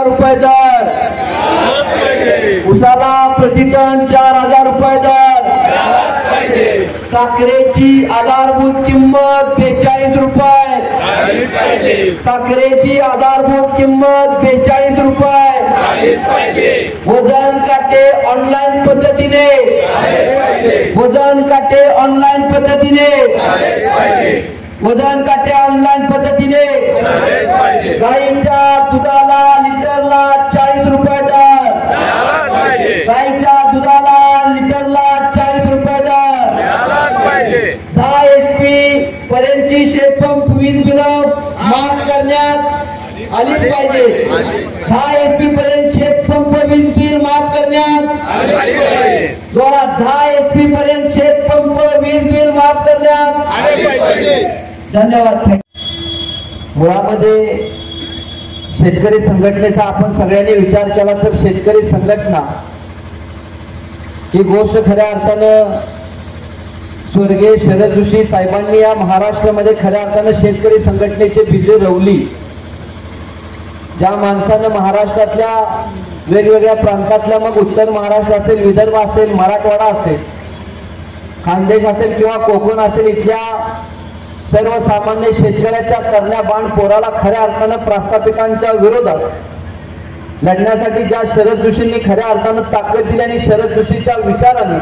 रुपये दर, उसाला प्रतिटन 4000 रुपये दर, साखरेची आधारभूत किंमत 42 रुपये, साखरेची आधारभूत किंमत 42 रुपये, वजन काटे ऑनलाईन पद्धतीने, वजन काटे ऑनलाईन पद्धतीने, वजन काटे ऑनलाईन पद्धतीने, गाईच्या दुधाला लिटरला 40 रुपये दर, गाईच्या दुधाला लिटरला 40 रुपये दर, 10 HP पर्यंतची शेतपंप वीज बिलं माफ करण्यात आलीच पाहिजे. 10 HP पर्यंत शेतपंप वीज बिल माफ करण्यात आले पाहिजे. 10 HP पर्यंत शेतपंप वीज बिल माफ करण्यात आले पाहिजे. धन्यवाद. मुळामध्ये शेतकरी संघटनेचा आपण सगळ्यांनी विचार केला तर शेतकरी संघटना ही गोष्ट खऱ्या अर्थानं स्वर्गीय शरद जोशी साहेबांनी या महाराष्ट्रामध्ये खऱ्या अर्थानं शेतकरी संघटनेचे बीज रोवली. ज्या माणसानं महाराष्ट्रातल्या वेगवेगळ्या प्रांतातल्या, मग उत्तर महाराष्ट्र असेल, विदर्भ असेल, मराठवाडा असेल, खानदेश असेल किंवा कोकण असेल, इथल्या सर्वसामान्य शेतकऱ्याच्या तरण्या बाण पोराला खऱ्या अर्थानं प्रस्थापितांच्या विरोधात लढण्यासाठी ज्या शरद जोशींनी खऱ्या अर्थानं ताकद दिली आणि शरद जोशीच्या विचाराने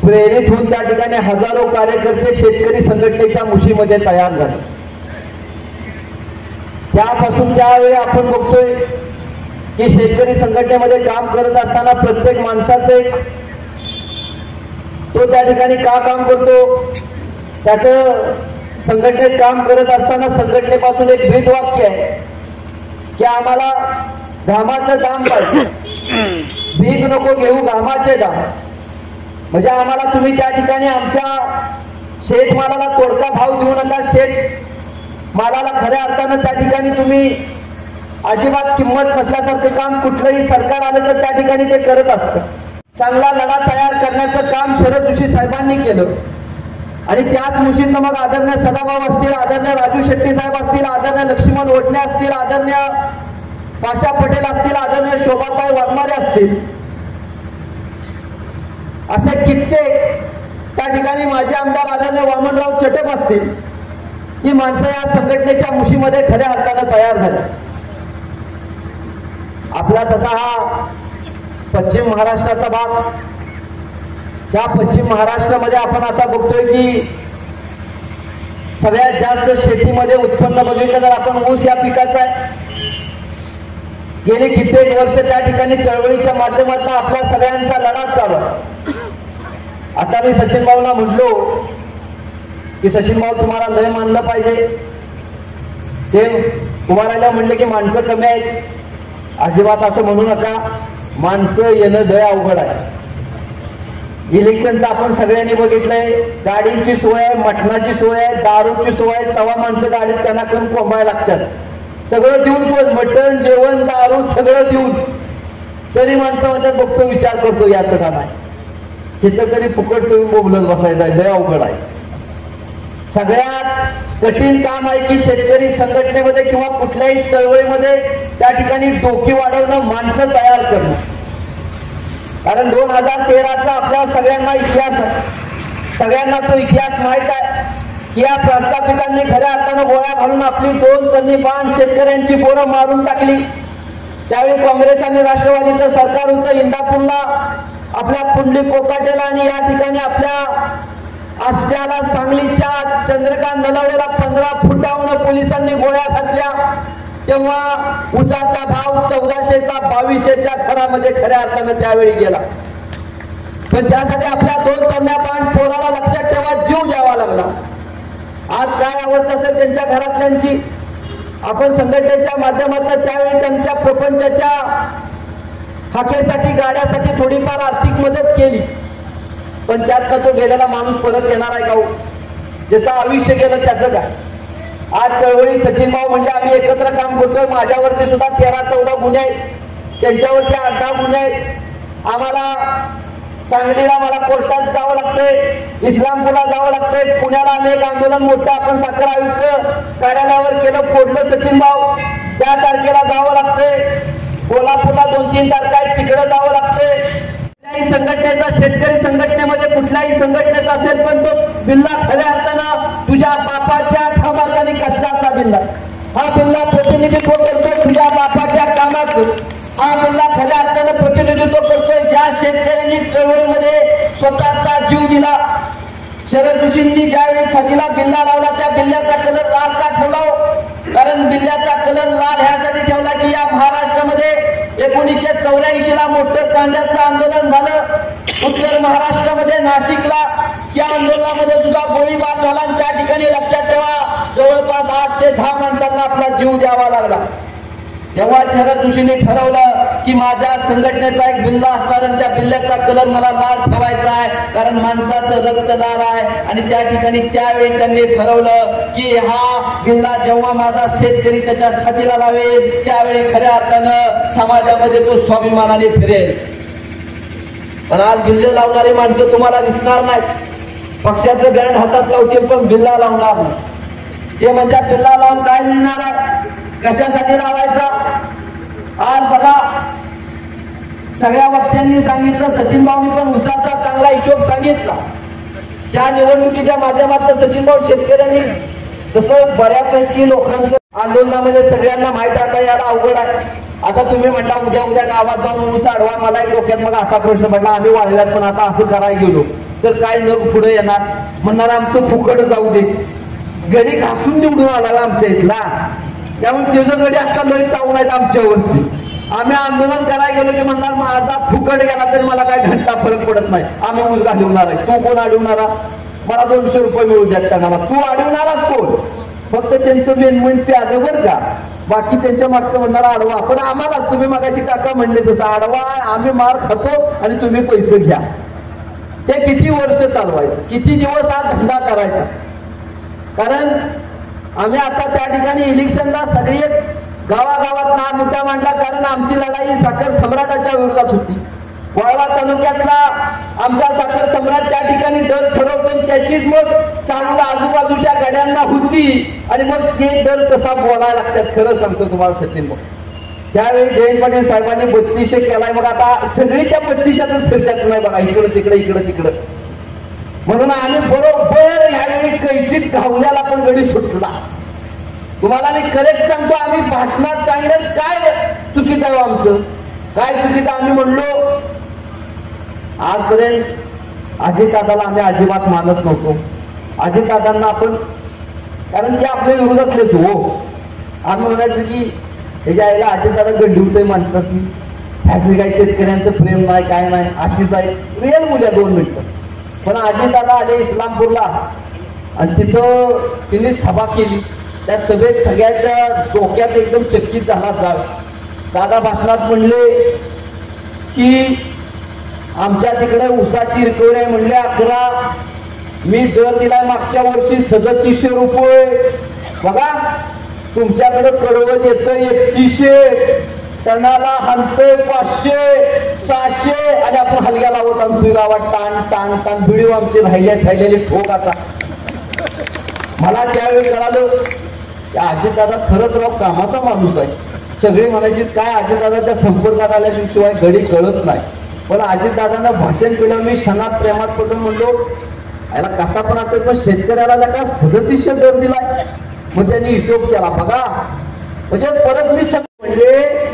प्रेरित होऊन त्या ठिकाणी हजारो कार्यकर्ते शेतकरी संघटनेच्या मुशीमध्ये तयार झाले. त्यापासून त्यावेळी आपण बघतोय की शेतकरी संघटनेमध्ये काम करत असताना प्रत्येक माणसाचे तो त्या ठिकाणी का काम करतो, त्याचं संघटनेत काम करत असताना संघटनेपासून एक ब्रीद वाक्य आहे की आम्हाला घामाचं दाम पाहिजे, भीक नको घेऊ घामाचे दाम. म्हणजे आम्हाला तुम्ही त्या ठिकाणी आमच्या शेतमालाला तोडका भाव देऊ नका, शेत मालाला खऱ्या अर्थानं त्या ठिकाणी तुम्ही अजिबात किंमत नसल्यासारखं काम कुठलंही सरकार आलं तर त्या ठिकाणी ते करत असतं. चांगला लढा तयार करण्याचं काम शरद जोशी साहेबांनी केलं आणि त्याच मुशींना मग आदरणीय सदाभाऊ असतील, आदरणीय राजू शेट्टी साहेब असतील, आदरणीय लक्ष्मण ओढणे असतील, आदरणीय पाशा पटेल असतील, आदरणीय शोभाताई वाघमारे असतील, असे कित्येक त्या ठिकाणी माझे आमदार आदरणीय वामनराव चटप असतील, ही माणसं या संघटनेच्या मुशीमध्ये खऱ्या अर्थानं तयार झाली. आपला तसा हा पश्चिम महाराष्ट्राचा भाग, त्या पश्चिम महाराष्ट्रामध्ये आपण आता बघतोय की सगळ्यात जास्त शेतीमध्ये उत्पन्न बघितलं तर आपण ऊस या पिकाचा आहे. गेली कित्येक वर्ष त्या ठिकाणी चळवळीच्या माध्यमातून आपला सगळ्यांचा लढा चालू. आता मी सचिन भाऊला म्हटलो की सचिन भाऊ तुम्हाला लय मानलं पाहिजे, ते तुम्हाला म्हणले की माणसं कमी आहेत. अजिबात असं म्हणू नका, माणसं येणं लय अवघड आहे. इलेक्शनचं आपण सगळ्यांनी बघितलंय, गाडीची सोय आहे, मटणाची सोय आहे, दारूची सोय आहे, तवा माणसं गाडीत त्यांना करून कोंबायला लागतात. सगळं देऊन पण मटण जेवण दारू सगळं देऊन तरी माणसं म्हणतात बघतो विचार करतो याचं काम आहे, तिथं तरी फुकट तुम्ही बोबलत बसायचं लय अवघड आहे. सगळ्यात कठीण काम आहे की शेतकरी संघटनेमध्ये किंवा कुठल्याही चळवळीमध्ये त्या ठिकाणी डोकी वाढवणं, माणसं तयार करणं. कारण 2013चा आपल्या सगळ्यांना इतिहास आहे, सगळ्यांना तो इतिहास माहित आहे की या प्रस्थापितांनी खऱ्या अर्थानं गोळ्या घालून आपली 2 टन्नी बाण शेतकऱ्यांची पोरं मारून टाकली. त्यावेळी काँग्रेस आणि राष्ट्रवादीचं सरकार होतं. इंदापूरला आपल्या पुंडलिक कोकाटेला आणि या ठिकाणी आपल्या आष्ट्याला, सांगलीच्या चंद्रकांत नलावडेला 15 फुटावरून पोलिसांनी गोळ्या घातल्या. तेव्हा ऊसाचा भाव 1400चा 2200च्या घरामध्ये खऱ्या अर्थानं त्यावेळी गेला. पण त्यासाठी आपल्या 2 टन्न्या बाण पोराला लक्षात ठेवा जीव द्यावा लागला. आज काय अवस्था असेल त्यांच्या घरातल्यांची. आपण संघटनेच्या माध्यमातून त्यावेळी त्यांच्या प्रपंचाच्या हाकेसाठी, गाड्यासाठी थोडीफार आर्थिक मदत केली. पण त्यात तो गेलेला माणूस परत येणार आहे का? ज्याचं आयुष्य गेलं त्याचं काय? आज चळवळी सचिन भाऊ म्हणजे आम्ही एकत्र काम करतोय. माझ्यावरती सुद्धा 13-14 गुन्हे आहेत, त्यांच्यावरती 8-10 गुन्हे आहेत. आम्हाला सांगलीला मला कोर्टात जावं लागतंय, इस्लामपूरला जावं लागतंय, पुण्याला अनेक आंदोलन मोठं आपण साखर आयुक्त कार्यालयावर केलं, फोडलं सचिन भाऊ, त्या तारखेला जावं लागतंय, कोल्हापूरला 2-3 तारखा आहेत तिकडे जावं लागतंय. कुठल्याही संघटनेचा, शेतकरी संघटनेमध्ये कुठल्याही संघटनेचा असेल पण तो बिल्ला खऱ्या अर्थानं तुझ्या बापाच्या कामाचा आणि कष्टाचा बिल्ला, हा बिल्ला प्रतिनिधित्व करतोय तुझ्या बापाच्या कामाचं, हा बिल्ला खऱ्या अर्थानं प्रतिनिधित्व करतोय ज्या शेतकऱ्यांनी चळवळीमध्ये स्वतःचा जीव दिला. शरद ऋषींनी ज्यावेळी छातीला बिल्ला लावला त्या बिल्ल्याचा कलर लाल का ठेवला? कारण बिल्ल्याचा कलर लाल ह्यासाठी ठेवला की या महाराष्ट्रामध्ये 1984ला मोठं कांद्याचं आंदोलन झालं, उत्तर महाराष्ट्रामध्ये नाशिकला या आंदोलनामध्ये सुद्धा गोळीबार झाला आणि त्या ठिकाणी लक्षात ठेवा जवळपास 8 ते 10 माणसांना आपला जीव द्यावा लागला. जेव्हा शरद ऋषींनी ठरवलं की माझ्या संघटनेचा एक बिल्ला असणार आणि त्या बिल्ल्याचा कलर मला लाल ठेवायचा आहे कारण माणसाचं रक्त लाल आहे, आणि त्या ठिकाणी त्यावेळी त्यांनी ठरवलं की हा बिल्ला जेव्हा माझा शेतकरी त्याच्या छातीला लावेल त्यावेळी खऱ्या अर्थानं समाजामध्ये तो स्वाभिमानाने फिरेल. पण आज बिल्ले लावणारी माणसं तुम्हाला दिसणार नाही, पक्षाचं बँड हातात लावतील पण बिल्ला लावणार नाही. ते म्हणतात बिल्ला लावून काय मिळणार आहे, कशासाठी लावायचा? आज बघा सगळ्या वक्त्यांनी सांगितलं, सचिन भाऊनी पण उसाचा चांगला हिशोब सांगितला. त्या निवडणुकीच्या माध्यमातून सचिन भाऊ शेतकऱ्यांनी तसं बऱ्यापैकी लोकांचं आंदोलनामध्ये सगळ्यांना माहिती आता याला अवघड आहे. आता तुम्ही म्हणता उद्या गावात जाऊन ऊस अडवा, मला एक डोक्यात मग असा प्रश्न पडला, आम्ही वाढव्यात पण आता असं करायला गेलो तर काय न पुढे येणार, म्हणणार आमचं फुकट जाऊ दे, गडी घासून निवडून आला आमच्या इथला, त्यामुळे त्याचं गडी आता लई तावून आहेत आमच्यावरती. आम्ही आंदोलन करायला गेलो की म्हणणार माझा फुकट गेला तरी मला काय घंटा फरक पडत नाही, आम्ही ऊस घालवणार आहे. तू कोण अडवणारा? मला 200 रुपये मिळू द्यात टाकाला, तू अडवणाराच कोण? फक्त त्यांचं मेन प्याज बरं का, बाकी त्यांच्या मागचं म्हणणार अडवा. पण आम्हाला तुम्ही मगाशी काका म्हणले तसं अडवा, आम्ही मार खातो आणि तुम्ही पैसे घ्या. ते किती वर्ष चालवायचं, किती दिवस हा धंदा करायचा? कारण आम्ही आता त्या ठिकाणी इलेक्शनला सगळे गावागावात हा मुद्दा मांडला, कारण आमची लढाई साखर सम्राटाच्या विरोधात होती. वाळवा तालुक्यातला आमचा साखर सम्राट त्या ठिकाणी दर ठरवतो, त्याचीच मग चांगला आजूबाजूच्या गाड्यांना होती आणि मग ते दर कसा बोलायला लागतात. खरं सांगतो तुम्हाला सचिन भाऊ, त्यावेळी जयंत पाटील साहेबांनी 3200 केलाय, मग आता सगळी त्या 3200 फिरतात नाही बघा, इकडं तिकडं इकडं तिकडं. म्हणून आम्ही बरोबर ह्यावेळी कैचीत घावल्याला पण गडी सुटला. तुम्हाला मी करेक्ट सांगतो, आम्ही भाषणात सांगितलं काय चुकीचं आहे आमचं, काय चुकीचं आम्ही म्हणलो. आजपर्यंत अजितदादाला आम्ही अजिबात मानत नव्हतो. अजितदादांना आपण, कारण की आपल्या विरोधातलेच हो, आम्ही म्हणायचं की त्याच्या आईला अजितदादा गड्डीवतोय माणसाची, ह्यासनी काही शेतकऱ्यांचं प्रेम नाही काय नाही, अशीच आहे रिअल मुल्या 2 मिनिटं. पण अजितदादा आले इस्लामपूरला आणि तिथं तिने सभा केली. त्या सभेत सगळ्याच्या डोक्यात एकदम चकित झाला जाग. दादा भाषणात म्हणले की आमच्या तिकडे ऊसाची रिकव्हरी आहे म्हणले 11, मी दर दिलाय मागच्या वर्षी 3700 रुपये. बघा तुमच्याकडे कडवत येतं 3100, टनाला हाणतोय 500 600 आणि आपण हलग्या लावत आणतोय गावात टाण टाण टाण. व्हिडिओ आमचे राहिलेली ठोक. आता मला त्यावेळी कळालं अजितदादा खरंच राव कामाचा माणूस आहे. सगळे म्हणायचे काय अजितदादाच्या संपर्कात आल्याशिवाय घडी कळत नाही. पण अजितदादांना भाषण केलं, मी क्षणात प्रेमात पडून म्हणलो याला कसा पण असेल पण शेतकऱ्याला का 3700 दर दिलाय. मग त्यांनी हिशोब केला बघा, म्हणजे परत मी म्हणजे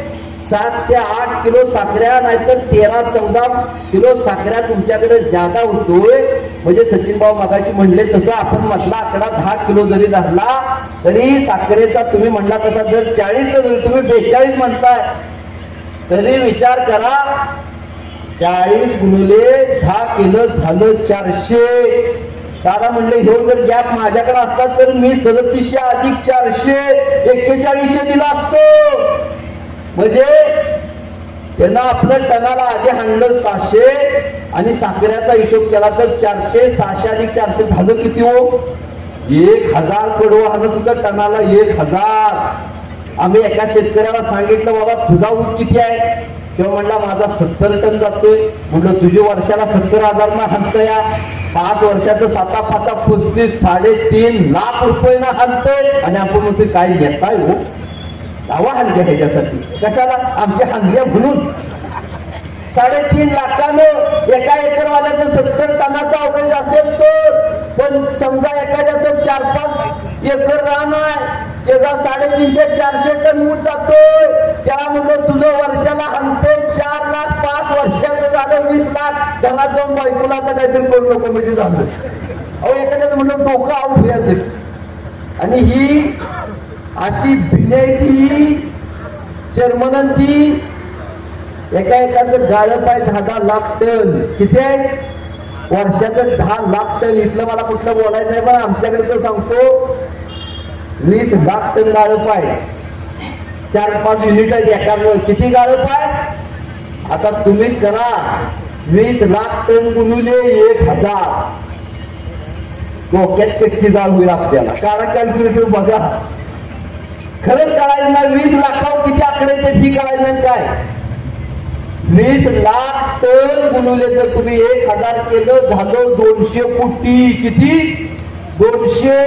7 ते 8 किलो साखऱ्या नाहीतर 13-14 किलो साखऱ्या तुमच्याकडे जादा होतोय. म्हणजे सचिन भाऊ मगाशी म्हणले तसं आपण म्हटला आकडा 10 किलो जरी धरला तरी साखरेचा तुम्ही म्हणला तसा जर 40 जरी तुम्ही 42 म्हणताय तरी विचार करा 40 गुणिले 10 किलो झालं 400. दादा म्हणले ह्यो जर गॅप माझ्याकडे असतात तर मी 3700 अधिक 400 4100 दिला असतो. म्हणजे त्यांना आपलं टनाला आधी हाणलं 600 आणि साखरेचा हिशोब केला तर 400 600 अधिक 400 झालं किती हो 1000 कडवं हाणत होतं टनाला 1000. आम्ही एका शेतकऱ्याला सांगितलं बाबा तुझा ऊस किती आहे, तेव्हा म्हणला माझा 70 टन जातोय. म्हटलं तुझे वर्षाला 70,000 ना हंत या 5 वर्षाचं 7-5 35 3.5 लाख रुपये ना हंतोय. आणि आपण म्हणतोय काय घेताय हो दावा हलक्या ह्याच्यासाठी कशाला आमच्या हंगल्या म्हणून 3.5 लाखानं एका एकरवाल्याचं 70 टनाचा अवरेज असेल तर. पण समजा एखाद्याचं 4-5 एकर रान आहे त्याचा 350-400 टन ऊस जातोय. त्याला म्हणलं तुझं वर्षाला हंते 4 लाख 5 वर्षाचं झालं 20 लाख. त्यांना जाऊन बायकोला आता काहीतरी करू नको म्हणजे झालं. अहो एखाद्याचं म्हणलं डोकं आऊट व्हायचं. आणि ही अशी भिण्याची जर्मनांची एकाचं गाळं पाय 10 लाख टन. किती आहे वर्षाचं 10 लाख टन. इथलं मला कुठलं बोलायचं नाही पण आमच्याकडे तर सांगतो 20 लाख टन गाळं पाय 4-5 युनिट आहेत एका. किती गाळं पाय आता तुम्हीच करा. 20 लाख टन गुणुले 1000 डोक्यात चक्की जाळ होईल आपल्याला. काढा कॅल्क्युलेटर बघा. खरंच कळायचं नाही 20 लाखावर किती आकडे ते ठी कळायचं नाही काय. 20 लाख टन गुणुले जर तुम्ही 1000 केलं झालं 200 कोटी. किती 200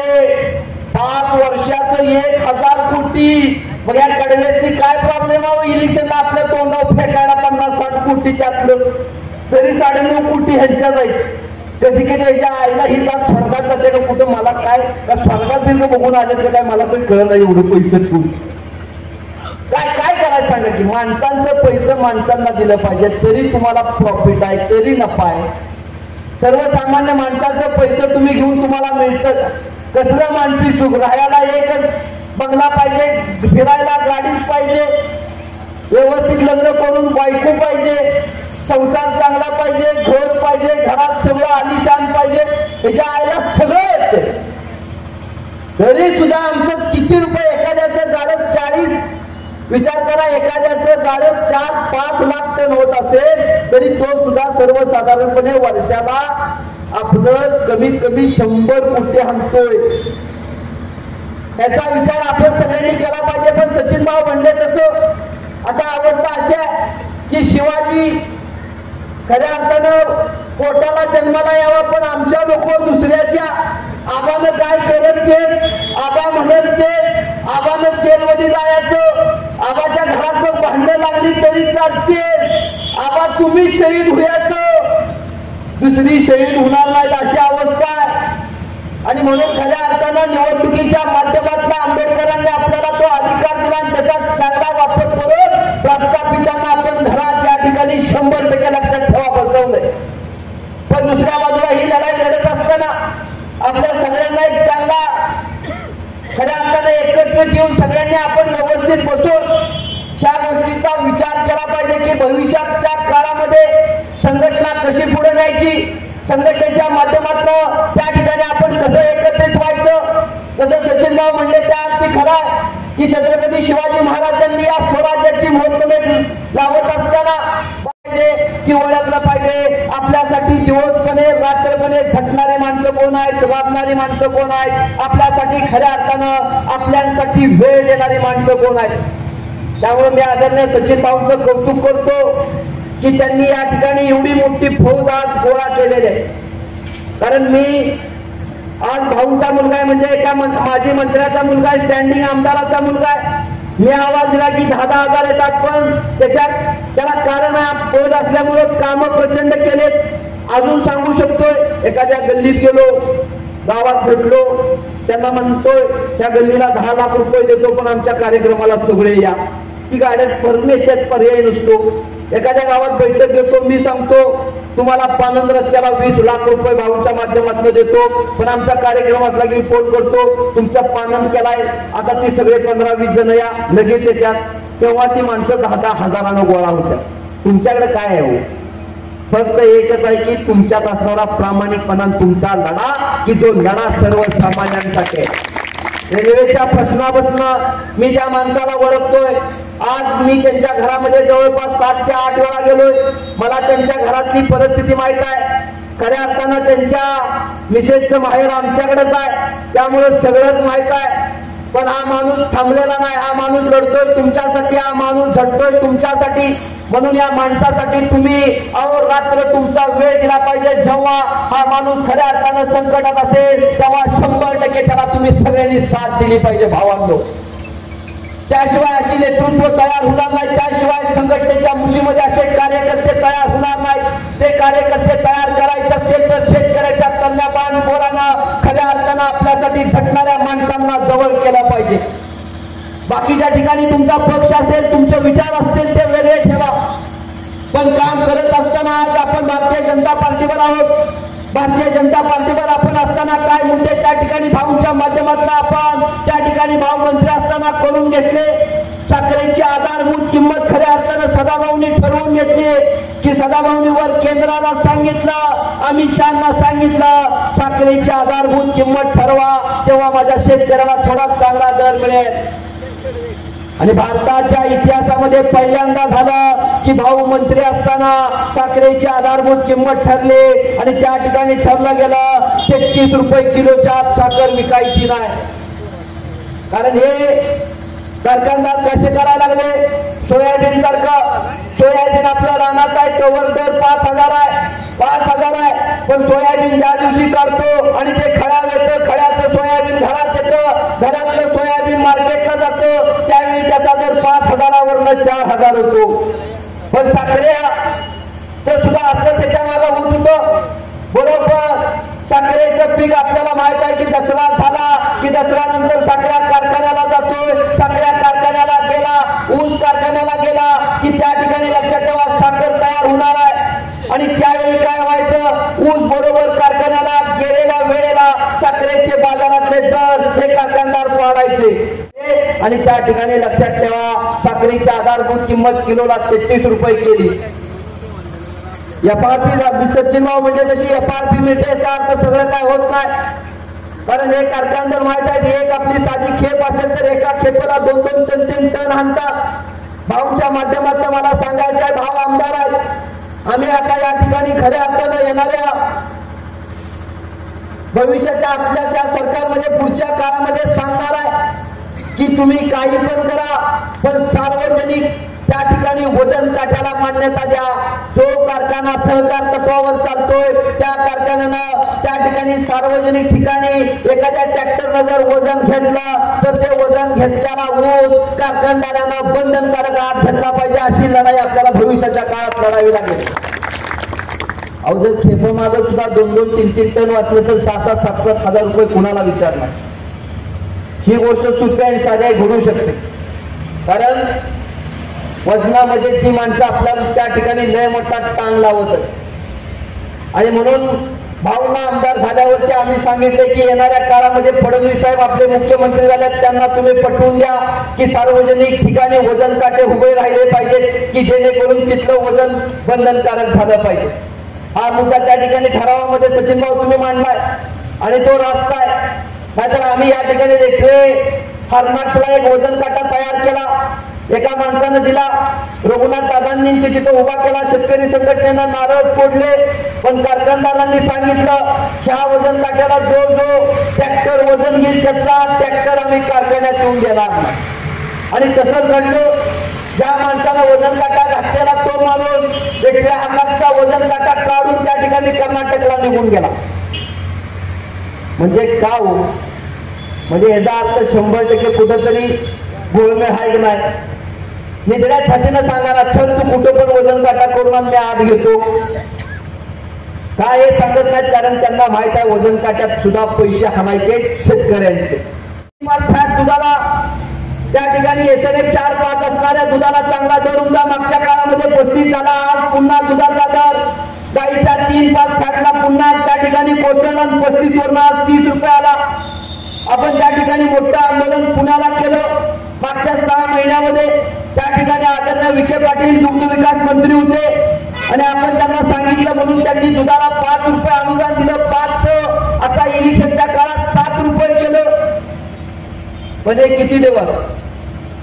5 वर्षाचं 1000 कोटी. मग या कडवेसनी काय प्रॉब्लेम आहे इलेक्शनला आपल्या तोंडावर फेकायला 50-60 कोटीच्या आतलं तरी 9.5 कोटी ह्यांच्या जाईल. कधी कधी याच्या आईला ही जात स्वर्गात जाते का कुठं मला काय का स्वर्गात तिथं बघून आले तर काय मला पण कळलं नाही एवढं पैसे ठेवून काय काय करायचं सांगा की माणसांचं पैसे माणसांना दिलं पाहिजे तरी तुम्हाला प्रॉफिट आहे तरी नफा आहे. सर्वसामान्य माणसाचं पैसे तुम्ही घेऊन तुम्हाला मिळतं. कसलं मानसिक सुख राहायला एकच बंगला पाहिजे फिरायला गाडीच पाहिजे व्यवस्थित लग्न करून बायको पाहिजे संसार चांगला पाहिजे घर पाहिजे घरात सगळं आलिशान पाहिजे त्याच्या आईला सगळं येतं. तरी सुद्धा आमचं किती रुपये एखाद्याचं गाडं 40 विचार करा एखाद्याचं गाडं 4-5 लाख टन होत असेल तरी तो सुद्धा सर्वसाधारणपणे वर्षाला आपलं कमीत कमी 100 कोटी हंतोय. त्याचा विचार आपण सगळ्यांनी केला पाहिजे. पण सचिन भाऊ म्हणले तसं आता अवस्था अशी आहे की शिवाजी खऱ्या अर्थानं पोटाला जन्माला यावा पण आमच्या लोक दुसऱ्याच्या आबानं काय करत घेत आबा म्हणत घेत आबानं जेलमध्ये जायचं आबाच्या घरात भांडण लागली तरी चालते आबा तुम्ही शहीद व्हायचं दुसरी शहीद होणार नाहीत अशी अवस्था आहे. आणि म्हणून खऱ्या अर्थानं निवडणुकीच्या माध्यमातून आंबेडकरांनी आपल्याला तो अधिकार दिला आणि त्याचा चांगला वापर करून प्रस्थापितांना आपण घरात या ठिकाणी 100% लक्षात ठेवा बसवलंय. पण दुसऱ्या बाजूला ही लढाई लढत असताना आपल्या सगळ्यांना एक चांगला खऱ्या अर्थानं एकत्रित येऊन सगळ्यांनी आपण व्यवस्थित बसून ह्या गोष्टीचा विचार केला पाहिजे की भविष्याच्या काळामध्ये संघटना कशी पुढे न्यायची संघटनेच्या माध्यमातून त्या ठिकाणी आपण कसं एकत्रित व्हायचं. जसं सचिन भाऊ म्हणले त्या अर्थी खरा की छत्रपती शिवाजी महाराजांनी या स्वराज्याची मोहतमेट लावत असताना पाहिजे की ओळखलं पाहिजे आपल्यासाठी दिवसपणे रात्रपणे झटणारी माणसं कोण आहेत राबणारी माणसं कोण आहेत आपल्यासाठी खऱ्या अर्थानं आपल्यासाठी वेळ देणारी माणसं कोण आहेत. त्यामुळे मी आदरणीय सचिन भाऊंचं कौतुक करतो की त्यांनी या ठिकाणी एवढी मोठी फौज आज गोळा केलेली आहे. कारण मी आज भाऊंचा मुलगा आहे म्हणजे एका माजी मंत्र्याचा मुलगा आहे स्टँडिंग आमदाराचा मुलगा आहे. मी आवाज दिला की 10,000 येतात पण त्याला कारण पद असल्यामुळे काम प्रचंड केले. अजून सांगू शकतोय एखाद्या गल्लीत गेलो गावात भेटलो त्यांना म्हणतोय त्या गल्लीला 10 लाख रुपये देतो पण आमच्या कार्यक्रमाला सगळे या. ती गाड्यात भरून येतात पर्याय नसतो. एखाद्या गावात बैठक देतो मी सांगतो तुम्हाला पानंद रस्त्याला 20 लाख रुपये भाऊच्या माध्यमातून देतो पण आमचा कार्यक्रम असला की फोन करतो तुमचा पानंद केलाय आता ती सगळे 15-20 जण या लगेच येतात. तेव्हा ती माणसं 10-10 हजारानं गोळा होतात. तुमच्याकडे काय आहे हो फक्त एकच आहे की तुमच्यात असणारा प्रामाणिकपणा तुमचा लढा की जो लढा सर्वसामान्यांसाठी आहे. रेल्वेच्या प्रश्नापासून मी त्या माणसाला ओळखतोय. आज मी त्यांच्या घरामध्ये जवळपास 7 ते 8 वेळा गेलोय. मला त्यांच्या घरातली परिस्थिती माहित आहे. खऱ्या अर्थानं त्यांच्या मिसेसचं माहेर आमच्याकडेच आहे त्यामुळे सगळंच माहित आहे. पण हा माणूस थांबलेला नाही, हा माणूस लढतोय तुमच्यासाठी, हा माणूस झटतोय तुमच्यासाठी. म्हणून या माणसासाठी तुम्ही अहोरात्र तुमचा वेळ दिला पाहिजे. जेव्हा हा माणूस खऱ्या अर्थानं संकटात असेल तेव्हा 100% त्याला तुम्ही सगळ्यांनी साथ दिली पाहिजे भावांनो. त्याशिवाय अशी नेतृत्व तयार होणार नाही, त्याशिवाय संघटनेच्या मुशीमध्ये असे कार्यकर्ते तयार होणार नाहीत. ते कार्यकर्ते तयार करायचे असतील तर शेतकऱ्याच्या कन्याबाण पोरांना खऱ्या अर्थानं आपल्यासाठी झटणाऱ्या माणसांना जवळ केलं पाहिजे. बाकीच्या ठिकाणी तुमचा पक्ष असेल, तुमचे विचार असतील ते वेगळे ठेवा, पण काम करत असताना आज आपण भारतीय जनता पार्टीवर आहोत. भारतीय जनता पार्टीवर आपण असताना काय मुद्दे त्या ठिकाणी भाऊंच्या माध्यमातून आपण त्या ठिकाणी भाऊ मंत्री असताना करून घेतले. साखरेची आधारभूत किंमत खऱ्या अर्थानं सदाभाऊंनी ठरवून घेतली की सदाभाऊंनीवर केंद्राला सांगितलं, अमित शहांना सांगितलं साखरेची आधारभूत किंमत ठरवा, तेव्हा माझ्या शेतकऱ्याला थोडा चांगला दर मिळेल. आणि भारताच्या इतिहासामध्ये पहिल्यांदा झालं की भाऊ मंत्री असताना साखरेची आधारभूत किंमत ठरली आणि त्या ठिकाणी ठरलं गेलं 33 रुपये किलोच्या साखर विकायची नाही. कारण हे कारखानदार कसे करायला लागले, सोयाबीन सारखं, सोयाबीन आपल्या रानात आहे तोवर दर 5,000 आहे, 5,000 आहे, पण सोयाबीन ज्या दिवशी काढतो आणि ते खळ्यावर येतं, खळ्याचं सोयाबीन घरात येतं, घरातलं सोयाबीन मार्केटला जातं, त्यावेळी त्याचा दर 5,000वरून 4,000 होतो. पण साखरेचं सुद्धा असं त्याच्या मागे होत होतं. बरोबर साखरेचं पीक आपल्याला माहित आहे की दसरा झाला की दसऱ्यानंतर साखर कारखान्याला जातोय, साखर कारखान्याला गेला, ऊस कारखान्याला गेला की त्या ठिकाणी लक्षात ठेवा साखर तयार होणार आहे. आणि त्यावेळी काय व्हायचं, ऊस बरोबर कारखान्याला गेलेल्या वेळेला साखरेचे बाजारातले दर हे कारखानदार पाडायचे आणि त्या ठिकाणी लक्षात ठेवा साखरेची आधारभूत किंमत किलोला 33 रुपये केली. एफआरपी सचिन भाऊ म्हणजे तशी एफआरपी मिळते याचा अर्थ सगळं काय होत नाही. कारण हे कारखानदार माहित आहे एक आपली साधी खेप असेल तर एका खेपेला 2-2, 3-3 टन आणतात. भाऊच्या माध्यमातून मला सांगायचं आहे, भाऊ आमदार आहेत, आम्ही आता या ठिकाणी खऱ्या अर्थानं येणाऱ्या भविष्याच्या आपल्या त्या सरकारमध्ये पुढच्या काळामध्ये सांगणार आहे की तुम्ही काही पण करा पण सार्वजनिक त्या ठिकाणी वजन काट्याला मान्यता द्या. जो कारखाना सहकार तत्वावर चालतोय त्या कारखान्यानं त्या ठिकाणी सार्वजनिक ठिकाणी एखाद्या ट्रॅक्टरनं जर वजन घेतलं तर ते वजन घेतलेला ऊस कारखानदारांना बंधनकारक हात घेतला पाहिजे. अशी लढाई आपल्याला भविष्याच्या काळात लढावी लागेल. अहो जर खेपेमागं सुद्धा 2-2, 3-3 टन वाचलं तर 6,000, 7,000, 7,000 रुपये कुणाला विचारणार. ही गोष्ट सोप्या आणि साध्या घडू शकते. कारण वजनामध्ये ती माणसं आपल्याला त्या ठिकाणी लय मोठा ताण लावत. आणि म्हणून भाऊंना आमदार झाल्यावरती आम्ही सांगितले की येणाऱ्या काळामध्ये फडणवीस साहेब आपले मुख्यमंत्री झाल्यात त्यांना तुम्ही पटवून द्या की सार्वजनिक ठिकाणी वजन काटे उभे राहिले पाहिजेत की जेणेकरून तिथलं वजन बंधनकारक झालं पाहिजे. हा मुद्दा त्या ठिकाणी ठरावामध्ये सचिन भाऊ तुम्ही मांडलाय आणि तो रास्ता आहे. नाहीतर आम्ही या ठिकाणी रेल्वे फार्मासला एक वजन काटा तयार केला, एका माणसानं दिला, रघुनाथ दादांनी तिथं उभा केला, शेतकरी संघटनेनं नारळ फोडले, पण कारखानदारांनी सांगितलं ह्या वजन काट्याला जो ट्रॅक्टर वजन घेईल त्याचा ट्रॅक्टर आम्ही कारखान्यात येऊन देणार नाही. आणि तसंच घडलं, ज्या माणसाला वजन काटा घातलेला तो माणूस 1,00,000चा वजन काटा काढून त्या ठिकाणी कर्नाटकला निघून गेला. म्हणजे का हो, म्हणजे याचा अर्थ 100% कुठंतरी गोळमेळ आहे की नाही. निधड्या छातीनं सांगणार सर तू कुठं पण वजन काटा करून मी आत घेतो काय हे सांगत नाहीत. कारण त्यांना माहित आहे वजन काट्यात सुद्धा पैसे हाणायचे शेतकऱ्यांचे. फॅट दुधाला त्या ठिकाणी SNF 4-5 असणाऱ्या दुधाला चांगला दर होता. मागच्या काळामध्ये 35 झाला, आज पुन्हा दुधाचा दर गाईच्या 3-5 फॅटला पुन्हा त्या ठिकाणी कोसळला 35 वरून आज 30 रुपये आला. आपण त्या ठिकाणी मोठं आंदोलन पुण्याला केलं. मागच्या 6 महिन्यामध्ये त्या ठिकाणी आदरणीय विखे पाटील दुग्ध विकास मंत्री होते आणि आपण त्यांना सांगितलं म्हणून त्यांनी दुधाला 5 रुपये अनुदान दिलं. 5 आता इलेक्शनच्या काळात 7 रुपये केलं. पण हे किती दिवस,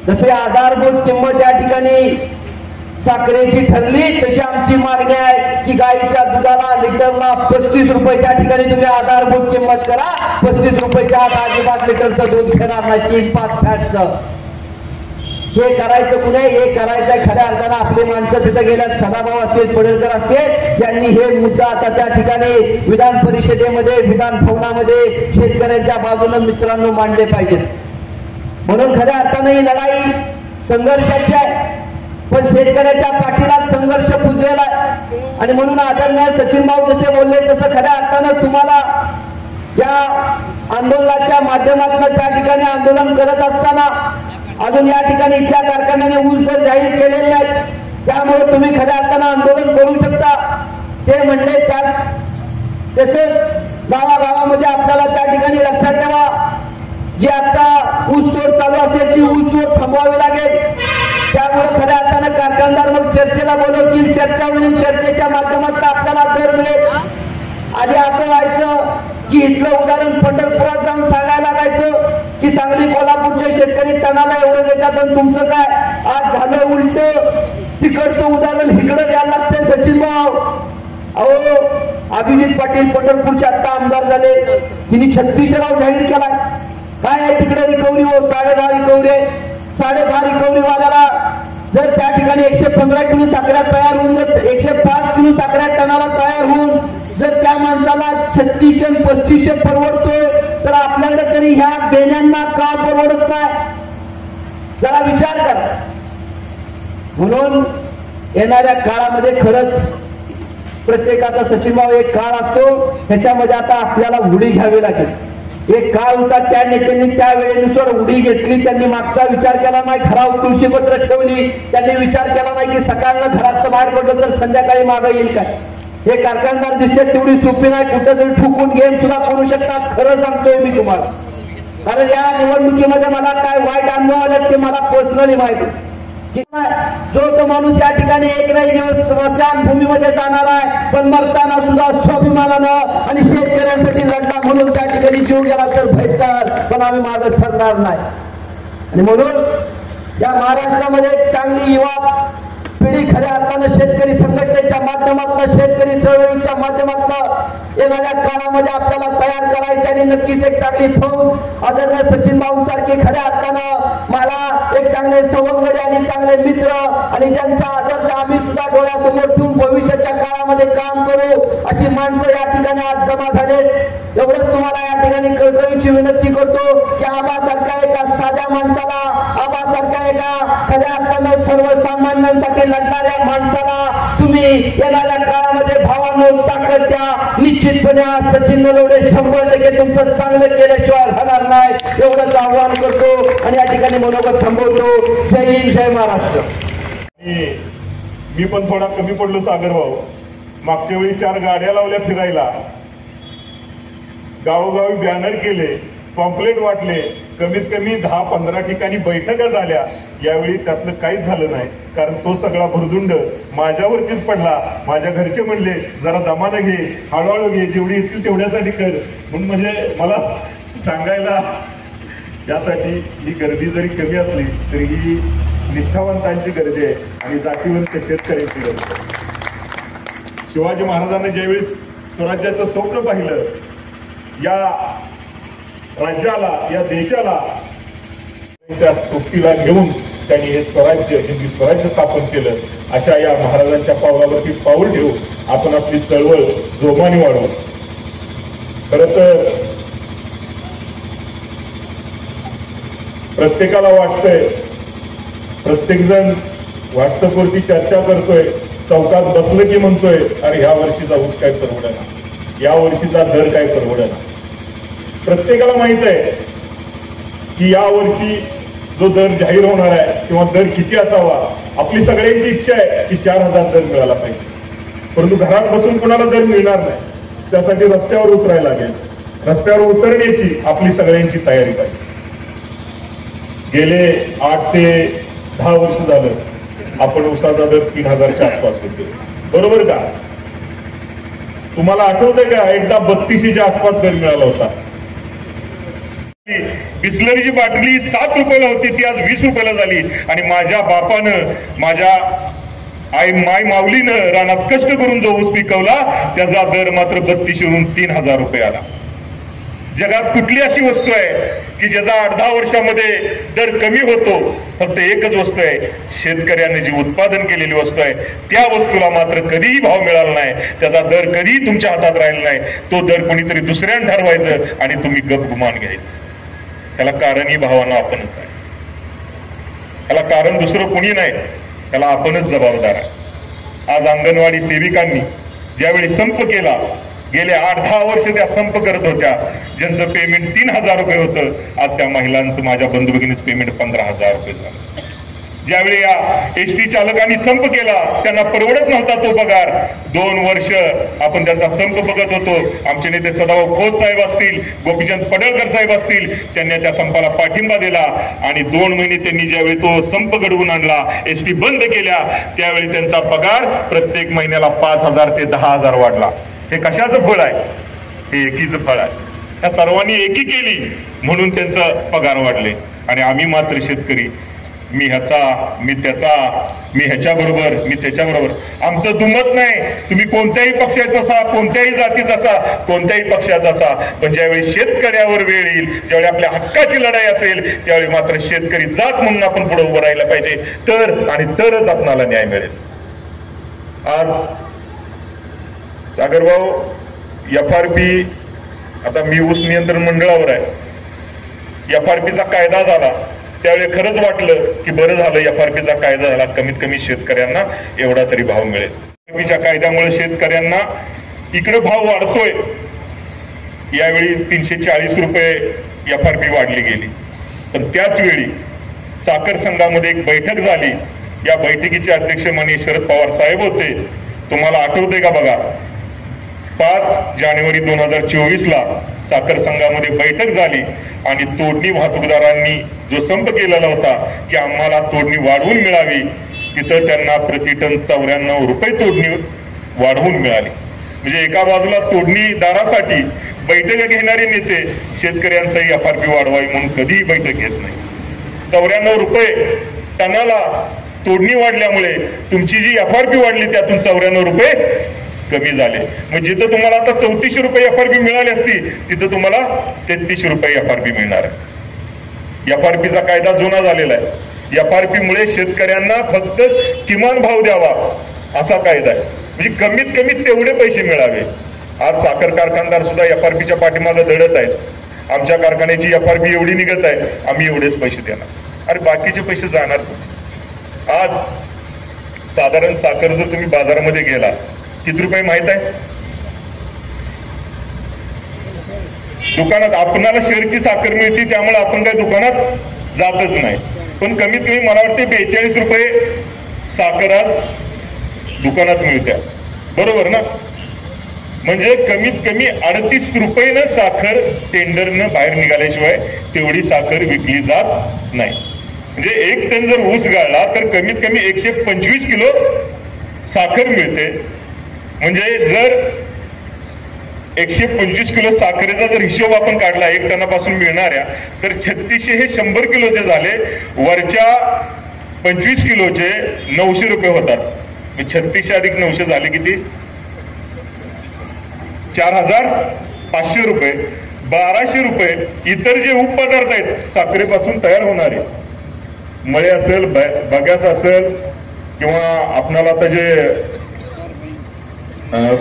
जसे आधारभूत किंमत या ठिकाणी साखरेची ठरली तशी आमची मागणी आहे की गाईच्या दुधाला लिटरला 35 रुपये त्या ठिकाणी तुम्ही आधारभूत किंमत करा. 35 रुपयाच्या आत अजिबात लिटरचं दूध घेणार नाही. 3-5 फॅटचं हे करायचं कुठे? हे करायचं खऱ्या अर्थानं आपली माणसं तिथं गेल्यात. सदाभाऊ असतील, पडळकर असतील, यांनी हे मुद्दा आता त्या ठिकाणी विधान परिषदेमध्ये, विधान भवनामध्ये शेतकऱ्यांच्या बाजूने मित्रांनो मांडले पाहिजेत. म्हणून खऱ्या अर्थानं ही लढाई संघर्षाची आहे, पण शेतकऱ्याच्या पाठीला संघर्ष पुजलेला आहे. आणि म्हणून आदरणीय सचिन भाऊ जसे बोलले तसं खऱ्या अर्थानं तुम्हाला या आंदोलनाच्या माध्यमातून त्या ठिकाणी आंदोलन करत असताना अजून या ठिकाणी इथल्या कारखान्याने ऊस दर जाहीर केलेले नाहीत. त्यामुळे तुम्ही खऱ्या अर्थानं आंदोलन करू शकता. ते म्हणले त्या तसेच गावागावामध्ये आपल्याला त्या ठिकाणी लक्षात ठेवा, जी आता ऊसतोड चालू असेल ती ऊसतोड थांबवावी लागेल. त्यामुळे खऱ्या अर्थानं कारखानदार मग चर्चेला बोलवतील, चर्चा होईल, चर्चेच्या माध्यमातून आपल्याला दर मिळेल. आधी असं व्हायचं की इथलं उदाहरण पंढरपुरात जाऊन सांगायला लागायचं की सांगली कोल्हापूरचे शेतकरी टनाला एवढं देतात आणि तुमचं काय. आज झालं उलट, तिकडचं उदाहरण इकडं द्यायला लागतंय. सचिन भाऊ, अहो अभिजित पाटील पंढरपूरचे आता आमदार झाले, तिने 36 जाहीर केलाय. काय आहे तिकडे रिकव्हरी? हो 10.5 रिकव्हरी आहे. 10.5 रिकव्हरी वाल्याला जर त्या ठिकाणी 115 किलो साखऱ्या तयार होऊन, जर 105 किलो साखऱ्या टनाला तयार होऊन जर त्या माणसाला 3600-3500 परवडतोय, तर आपल्याकडे तरी ह्या बेण्यांना का परवडत नाही? जरा विचार करा. म्हणून येणाऱ्या काळामध्ये खरंच प्रत्येकाचा सचिनभाऊ एक काळ असतो, त्याच्यामध्ये आता आपल्याला उडी घ्यावी लागेल. एक काळ होता त्या नेत्यांनी त्या वेळेनुसार उडी घेतली. त्यांनी मागचा विचार केला नाही, ठराव तुळशीपत्र ठेवली. त्यांनी विचार केला नाही की सकाळनं घरात बाहेर पडलं तर संध्याकाळी मागं येईल काय. हे कारखानदार दिसते तेवढी सोपी नाही. कुठं तरी ठोकून गेम सुद्धा करू शकतात. खरं सांगतोय मी तुम्हाला, कारण या निवडणुकीमध्ये मला काय वाईट अनुभव आले ते मला पर्सनली माहिती. जो तो माणूस या ठिकाणी एक नाही दिवस स्मशान भूमीमध्ये जाणार आहे, पण मरताना सुद्धा स्वाभिमानानं आणि शेतकऱ्यांसाठी लढला म्हणून त्या ठिकाणी जीव गेला तर भेटणार, पण आम्ही मागे सरणार नाही. आणि म्हणून या महाराष्ट्रामध्ये एक चांगली युवा पिढी खऱ्या अर्थानं शेतकरी संघटनेच्या माध्यमातून, शेतकरी चळवळीच्या माध्यमातून येणाऱ्या काळामध्ये आपल्याला तयार करायची आणि नक्कीच एक चांगली फौज आदरणीय सचिन भाऊ सारखे खऱ्या अर्थानं मला एक चांगले सवंगडी आणि चांगले मित्र आणि ज्यांचा आदर्श आम्ही सुद्धा डोळ्यासमोर ठेवून भविष्याच्या काळामध्ये काम करू अशी माणसं या ठिकाणी आज जमा झाले. एवढंच तुम्हाला या ठिकाणी कळकळीची विनंती करतो की आबासारख्या एका साध्या माणसाला, आबासारख्या एका खऱ्या अर्थानं सर्वसामान्यांसाठी लढणाऱ्या माणसाला तुम्ही येणाऱ्या काळामध्ये भावानं ताकद द्या. निश्चितपणे सचिन नलवडे 100% तुमचं चांगलं केल्याशिवाय राहणार नाही, एवढंच आव्हान करतो आणि या ठिकाणी मनोगत थांबवतो. जय हिंद, जय महाराष्ट्र. मी पण थोडा कमी पडलो सागर भाऊ. मागच्या वेळी 4 गाड्या लावल्या फिरायला, गावोगावी बॅनर केले, पॉम्पलेट वाटले, कमीत कमी 10-15 ठिकाणी बैठका झाल्या. यावेळी त्यातलं काहीच झालं नाही, कारण तो सगळा भुर्दुंड माझ्यावरतीच पडला. माझ्या घरचे म्हणले जरा दमानं घे, हळूहळू घे, जेवढी येतील तेवढ्यासाठी कर. म्हणून म्हणजे मला सांगायला यासाठी ही गर्दी जरी कमी असली तरी ही निष्ठावंतांची गर्दी आहे आणि जातीवंत शेतकऱ्यांची गर्दी आहे. शिवाजी महाराजांनी ज्यावेळेस स्वराज्याचं स्वप्न पाहिलं, या राज्याला, या देशाला त्यांच्या सोबतीला घेऊन त्यांनी हे स्वराज्य, हिंदवी स्वराज्य स्थापन केलं. अशा या महाराजांच्या पावलावरती पाऊल ठेवून आपण आपली चळवळ जोमाने वाढवू. खरं तर प्रत्येकाला वाटतंय, प्रत्येक जण व्हॉट्सअपवरती चर्चा करतोय, चौकात बसलं की म्हणतोय अरे ह्या वर्षीचा ऊस काय परवडेना, या वर्षीचा दर काय परवडेना. प्रत्येकाला माहित आहे की या वर्षी जो दर जाहीर होणार आहे किंवा दर किती असावा, आपली सगळ्यांची इच्छा आहे की 4000 दर मिळाला पाहिजे. परंतु घरात बसून कोणाला दर मिळणार नाही, त्यासाठी रस्त्यावर उतरायला लागेल. रस्त्यावर उतरण्याची आपली सगळ्यांची तयारी पाहिजे. गेले 8 ते 10 वर्ष झालं आपण ऊसाचा दर 3000च्या आसपास होते, बरोबर का? तुम्हाला आठवतंय का एकदा 3200च्या आसपास दर मिळाला होता. बिस्लरीची बाटली 7 रुपयाला होती, ती आज 20 रुपयाला झाली. आणि माझ्या बापानं माझ्या आई माय माऊलीनं रानात कष्ट करून जो ऊस पिकवला त्याचा दर मात्र 3200 वरून 3000 रुपये आला. जगात कुठली अशी वस्तू आहे की ज्याचा 8-10 वर्षामध्ये दर कमी होतो? फक्त एकच वस्तू आहे, शेतकऱ्याने जी उत्पादन केलेली वस्तू आहे त्या वस्तूला मात्र कधीही भाव मिळाला नाही, त्याचा दर कधीही तुमच्या हातात राहिला नाही. तो दर कोणीतरी दुसऱ्याने ठरवायचं आणि तुम्ही गप गुमान घ्यायचं. त्याला कारणही भावानं आपणच आहे. त्याला कारण दुसरं कोणी नाही, त्याला आपणच जबाबदार आहे. आज अंगणवाडी सेविकांनी ज्यावेळी संप केला, गेले 8-10 वर्ष त्या संप करत होत्या, ज्यांचं पेमेंट 3000 रुपये होतं, आज त्या महिलांचं माझ्या बंधू भगिनीचं पेमेंट 15000 रुपये झालं. ज्यावेळी या एसटी चालकांनी संप केला, त्यांना परवडत नव्हता तो पगार. 2 वर्ष आपण त्याचा संप बघत होतो. आमचे नेते सदाभाऊ खोत साहेब असतील, गोपीचंद पडळकर साहेब असतील, त्यांनी त्या संपाला पाठिंबा दिला आणि 2 महिने त्यांनी ज्यावेळी तो संप घडवून आणला, एसटी बंद केल्या, त्यावेळी त्यांचा पगार प्रत्येक महिन्याला 5000 ते 10000 वाढला. हे कशाचं फळ आहे? हे एकीचं फळ आहे. त्या सर्वांनी एकी केली म्हणून त्यांचा पगार वाढले. आणि आम्ही मात्र शेतकरी, मी ह्याचा, मी त्याचा, मी ह्याच्याबरोबर, मी त्याच्याबरोबर, आमचं दुमत नाही. तुम्ही कोणत्याही पक्षाचा असा, कोणत्याही जातीचा असा, कोणत्याही पक्षाचा असा, पण ज्यावेळी शेतकऱ्यावर वेळ येईल, ज्यावेळी आपल्या हक्काची लढाई असेल, त्यावेळी मात्र शेतकरी जात म्हणून आपण पुढे उभं राहिलं पाहिजे. तरच आपणाला न्याय मिळेल. आज सागर भाऊ, FRP, आता मी ऊस नियंत्रण मंडळावर आहे. FRPचा कायदा झाला त्यावेळी खरंच वाटलं की बरं झालं FRPचा कायदा झाला, कमीत कमी शेतकऱ्यांना एवढा तरी भाव मिळेल. FRPच्या कायद्यामुळे शेतकऱ्यांना इकडे भाव वाढतोय. यावेळी 340 रुपये FRP वाढली गेली. पण त्याच वेळी साखर संघामध्ये एक बैठक झाली. या बैठकीचे अध्यक्ष माननीय शरद पवार साहेब होते. तुम्हाला आठवते का बघा, 5 जानेवारी 2024ला साखर संघामध्ये बैठक झाली आणि तोडणी वाहतूकदारांनी जो संप केलेला होता की आम्हाला तोडणी वाढवून मिळावी, तिथं त्यांना प्रतिटन 94 रुपये तोडणी वाढवून मिळाली. म्हणजे एका बाजूला तोडणीदारासाठी बैठक घेणारे नेते शेतकऱ्यांचाही FRP वाढवावी म्हणून कधीही बैठक घेत नाही. 94 रुपये टनाला तोडणी वाढल्यामुळे तुमची जी FRP वाढली त्यातून 94 रुपये कमी झाले. मग जिथं तुम्हाला आता 3400 रुपये FRP मिळाली असती, तिथं तुम्हाला 3300 रुपये FRP मिळणार आहे. FRPचा कायदा जुना झालेला आहे. FRP मुळे शेतकऱ्यांना फक्त किमान भाव द्यावा असा कायदा आहे. म्हणजे कमीत कमी तेवढे पैसे मिळावे. आज साखर कारखानदार सुद्धा FRPच्या पाठीमागे लढत आहेत. आमच्या कारखान्याची FRP एवढी निघत आहे, आम्ही एवढेच पैसे देणार. अरे बाकीचे पैसे जाणार कुठे? आज साधारण साखर जर तुम्ही बाजारामध्ये गेला, किती रुपये माहित आहे? दुकानात आपणाला शेअरची साखर मिळते, त्यामुळे आपण काही दुकानात जातच नाही. पण कमीत कमी मला वाटते 42 रुपये साखर आज दुकानात मिळते, बरोबर ना? म्हणजे कमीत कमी 38 रुपयेनं साखर टेंडरनं बाहेर निघाल्याशिवाय तेवढी साखर विकली जात नाही. म्हणजे 1 टन जर ऊस गाळला तर कमीत कमी 125 किलो साखर मिळते. म्हणजे जर 125 किलो साखरेचा जर हिशोब आपण काढला 1 टनापासून मिळणाऱ्या, तर 3600 हे 100 किलोचे झाले. वरच्या 25 किलोचे 900 रुपये होतात. 3600 अधिक 900 झाले किती? 4500 रुपये. 1200 रुपये इतर जे उपपदार्थ आहेत साखरेपासून तयार होणारे, मळे असेल, बग्यास असेल, किंवा आपणाला आता जे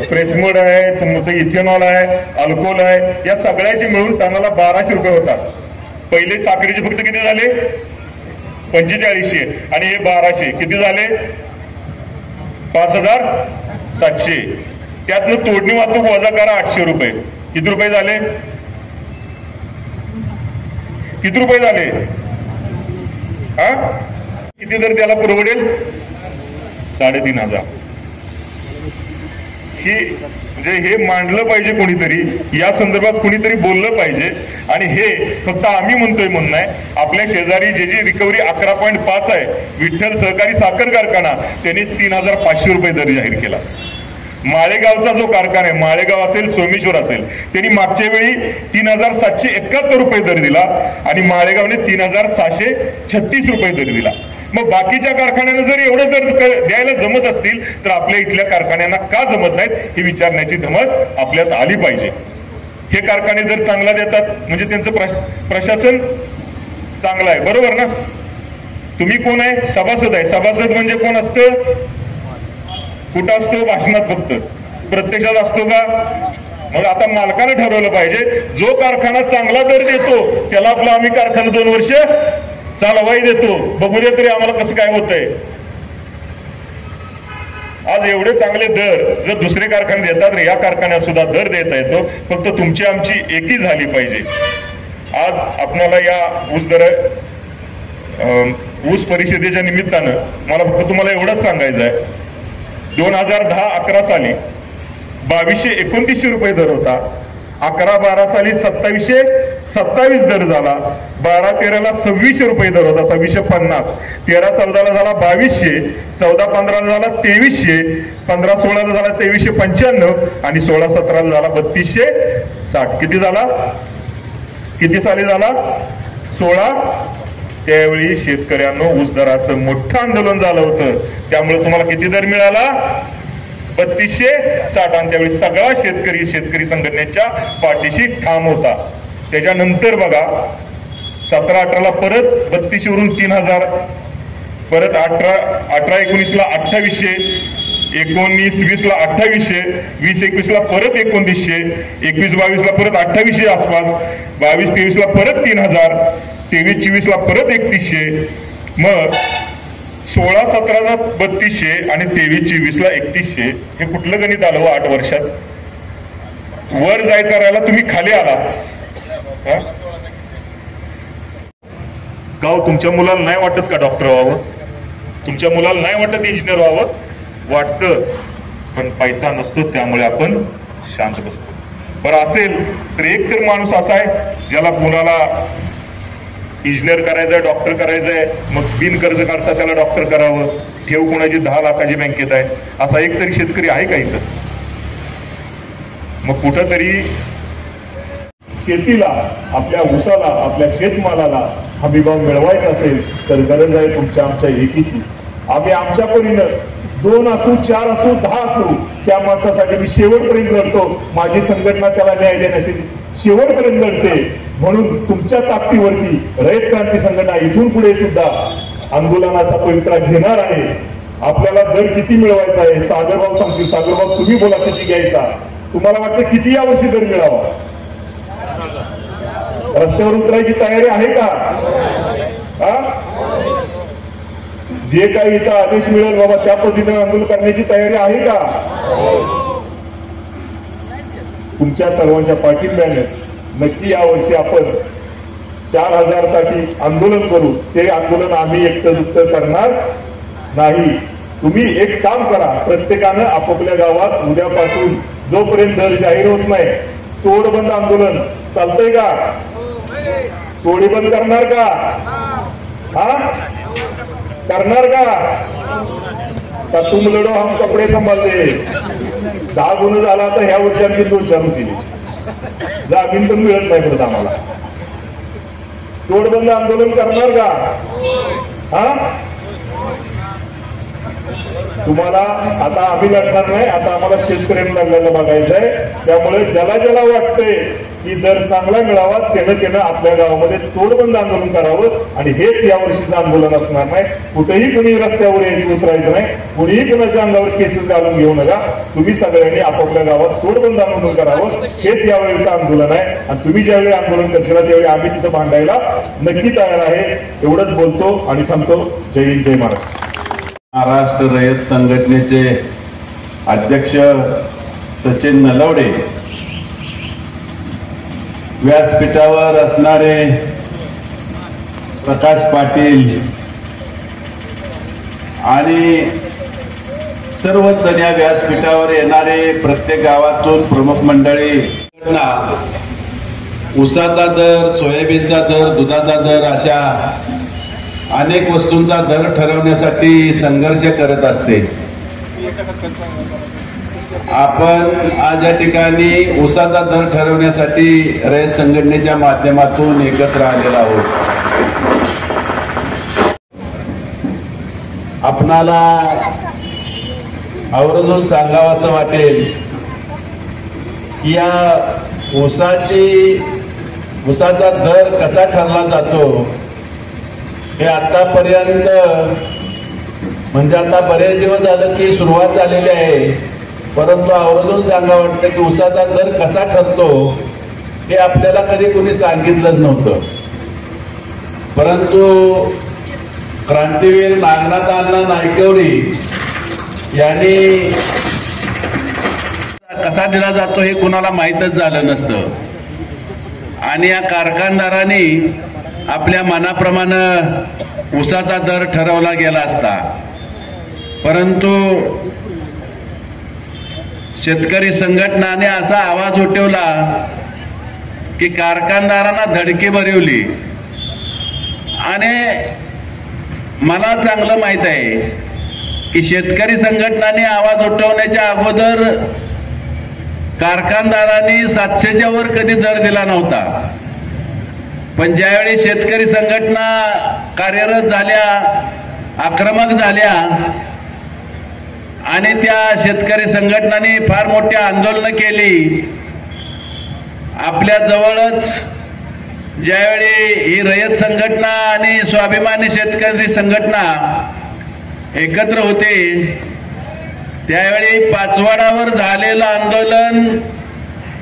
स्प्रेसमड आहे, तुमचं इथेनॉल आहे, अल्कोहोल आहे, या सगळ्याचे मिळून टनाला 1200 रुपये होतात. पहिले साखरेचे फक्त किती झाले? 4500 आणि हे 1200 किती झाले? 5700. त्यातनं तोडणी वाहतूक वजा करा 800 रुपये. किती रुपये झाले? किती रुपये झाले? हा किती दर त्याला परवडेल? 3500. ही म्हणजे हे मांडलं पाहिजे कोणीतरी, या संदर्भात कोणीतरी बोललं पाहिजे. आणि हे फक्त आम्ही म्हणतोय म्हणून नाही, आपल्या शेजारी जे रिकव्हरी 11.5 आहे, विठ्ठल सहकारी साखर कारखाना, त्यांनी 3500 रुपये दर जाहीर केला. माळेगावचा जो कारखाना आहे, माळेगाव असेल, सोमेश्वर असेल, त्यांनी मागच्या वेळी 3771 रुपये दर दिला आणि माळेगावने 3636 रुपये दर दिला. मग बाकीच्या कारखान्यांना जर एवढं जर द्यायला जमत असतील तर आपल्या इथल्या कारखान्यांना का जमत नाहीत ही विचारण्याची धमक आपल्यात आली पाहिजे. हे कारखाने जर चांगला देतात म्हणजे त्यांचं प्रशासन चांगलं आहे, बरोबर ना. तुम्ही कोण आहे? सभासद आहे. सभासद म्हणजे कोण असतं? कुठं असतो? भाषणात फक्त. प्रत्यक्षात असतो का? मग आता मालकानं ठरवलं पाहिजे, जो कारखाना चांगला दर देतो त्याला आपला आम्ही कारखाना 2 वर्ष चालवाई देतो, बघू दे तरी आम्हाला कसं काय होतंय. आज एवढे चांगले दर जर दुसरे कारखाने देतात तर या कारखान्यात सुद्धा दर देता येतो. फक्त तुमची आमची एकी झाली पाहिजे. आज आपल्याला या ऊस परिषदेच्या निमित्तानं मला फक्त तुम्हाला एवढंच सांगायचं आहे, 2010-11 साली 2229 रुपये दर होता. 11-12 साली 2727 दर झाला. 12-13ला 2600 रुपये दर होता, 2650. 13-14ला झाला 2200. 14-15ला झाला 2300. 15-16ला झाला 2395 आणि 16-17ला झाला 3260. किती झाला? किती साली झाला? 16. त्यावेळी शेतकऱ्यांना ऊस दराचं मोठं आंदोलन झालं होतं. त्यामुळे तुम्हाला किती दर मिळाला? 3260. आणि त्यावेळी सगळा शेतकरी संघटनेच्या पाठीशी ठाम होता. त्याच्यानंतर बघा 17-18ला परत 3200 वरून 3000, परत 18-19ला 2800, 19-20ला 2800, 20-21ला परत 2900, 21-22ला परत 2800 आसपास, 22-23ला परत 3000, 23-24ला परत 3100. मग 16-17ला 3200 आणि 23-24ला 3100. हे कुठलं गणित आलं 8 वर्षात? वर जायचं राहिला, तुम्ही खाली आला. गाव तुमच्या मुलाला नाही वाटत का डॉक्टर व्हावं? तुमच्या मुलाला नाही वाटत इंजिनियर व्हावं? वाटतं, पण पैसा नसतो त्यामुळे आपण शांत बसतो. बरं असेल तर एक तर माणूस असा आहे ज्याला मुलाला इंजिनियर करायचंय, डॉक्टर करायचंय, मग बिनकर्ज काढता त्याला डॉक्टर करावं. ठेव कोणाची 10 लाखाची बँकेत आहे, असा एक तरी शेतकरी आहे का इथं? मग कुठंतरी शेतीला, आपल्या ऊसाला, आपल्या शेतमालाला हमीभाव मिळवायचा असेल तर गरज आहे तुमच्या आमच्या एकीची. आम्ही आमच्या परीनं 2 असू, 4 असू, 10 असू, त्या माणसासाठी मी शेवटपर्यंत लढतो. माझी संघटना त्याला न्याय देण्याची शेवटपर्यंत लढते. म्हणून तुमच्या ताकदीवरती रयत क्रांती संघटना इथून पुढे सुद्धा आंदोलनाचा पवित्रा घेणार आहे. आपल्याला दर किती मिळवायचा आहे सागरभाऊ सांगतील. सागरभाऊ तुम्ही बोला किती घ्यायचा. तुम्हाला वाटतं किती यावर्षी दर मिळावा? रस्त्यावर उतरायची तयारी आहे का? जे काही इथं आदेश मिळेल बाबा त्या पद्धतीने आंदोलन करण्याची तयारी आहे का? तुमच्या सर्वांच्या पाठिंब्याने नक्की यावर्षी आपण 4000 साठी आंदोलन करू. ते आंदोलन आम्ही एकटं करणार नाही. तुम्ही एक काम करा, प्रत्येकानं आपापल्या गावात उद्यापासून जोपर्यंत दर जाहीर होत नाही तोडबंद आंदोलन चालतंय का? तोडी बंद करणार का? करणार का तुम लढो हम कपडे सांभाळते. 10 गुन्हे झाला तर ह्या वर्षी आणखी 2 चालू केली. जामीन पण मिळत नाही परत आम्हाला. तोडबंद आंदोलन करणार का? तुम्हाला आता आम्ही लढणार नाही, आता आम्हाला शेतकऱ्यांना लढलेलं बघायचंय. त्यामुळे ज्याला ज्याला वाटतंय की दर चांगला मिळावा त्यानं आपल्या गावामध्ये तोडबंद आंदोलन करावं. आणि हेच यावर्षीचं आंदोलन असणार नाही. कुठेही कुणी रस्त्यावर यायची उतरायचं नाही. कुणीही कुणाच्या अंगावर केसेस घालून घेऊ नका. तुम्ही सगळ्यांनी आपापल्या गावात तोडबंद आंदोलन करावं. हेच यावेळीचं आंदोलन आहे. आणि तुम्ही ज्यावेळी आंदोलन करशील त्यावेळी आम्ही तिथं भांडायला नक्की तयार आहे. एवढंच बोलतो आणि थांबतो. जय हिंद, जय महाराष्ट्र. महाराष्ट्र रयत संघटनेचे अध्यक्ष सचिन नलवडे, व्यासपीठावर असणारे प्रकाश पाटील आणि सर्वच जण या व्यासपीठावर येणारे प्रत्येक गावातून प्रमुख मंडळी ऊसाचा दर, सोयाबीनचा दर, दुधाचा दर अशा अनेक वस्तूंचा दर ठरवण्यासाठी संघर्ष करत असते. आपण आज या ठिकाणी ऊसाचा दर ठरवण्यासाठी रयत संघटनेच्या माध्यमातून एकत्र आलेलो आहोत. आपणाला आवर्जून सांगावं असं वाटेल की या ऊसाचा दर कसा ठरला जातो हे आतापर्यंत म्हणजे आता बरेच दिवस झालं की सुरुवात झालेली आहे, परंतु आवर्जून सांगावं वाटतं की ऊसाचा दर कसा ठरतो हे आपल्याला कधी कोणी सांगितलंच नव्हतं. परंतु क्रांतीवीर नागनाथ अण्णा नायकवडी यांनी कसा दिला जातो हे कुणाला माहीतच झालं नसतं आणि या कारखानदारांनी आपल्या मनाप्रमाणे ऊसाचा दर ठरवला गेला असता. परंतु शेतकरी संघटनाने असा आवाज उठवला की कारखानदारांना धडकी भरवली आणि मला चांगलं माहित आहे की शेतकरी संघटनाने आवाज उठवण्याच्या अगोदर कारखानदारांनी 700च्या वर कधी दर दिला नव्हता. पण ज्यावेळी शेतकरी संघटना कार्यरत झाल्या, आक्रमक झाल्या आणि त्या शेतकरी संघटनांनी फार मोठी आंदोलन केली, आपल्या जवळच ज्यावेळी ही रयत संघटना आणि स्वाभिमानी शेतकरी संघटना एकत्र होते, त्यावेळी पाचवाडावर झालेलं आंदोलन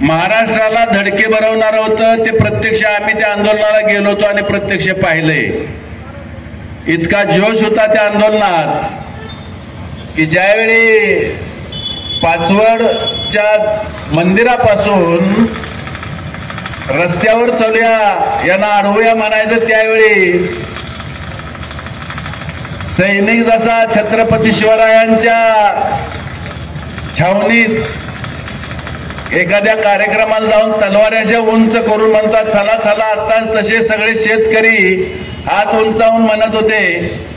महाराष्ट्राला धडके भरवणारं होतं. ते प्रत्यक्ष आम्ही त्या आंदोलनाला गेलो होतो आणि प्रत्यक्ष पाहिलंय. इतका जोश होता त्या आंदोलनात की ज्यावेळी पाचवडच्या मंदिरापासून रस्त्यावर चलूया यांना अडवूया म्हणायचं, त्यावेळी सैनिक जसा छत्रपती शिवरायांच्या छावणीत एखाद्या कार्यक्रमाला जाऊन तलवाऱ्याच्या उंच करून म्हणतात चला चला आता, तसे सगळे शेतकरी हात उंचावून म्हणत होते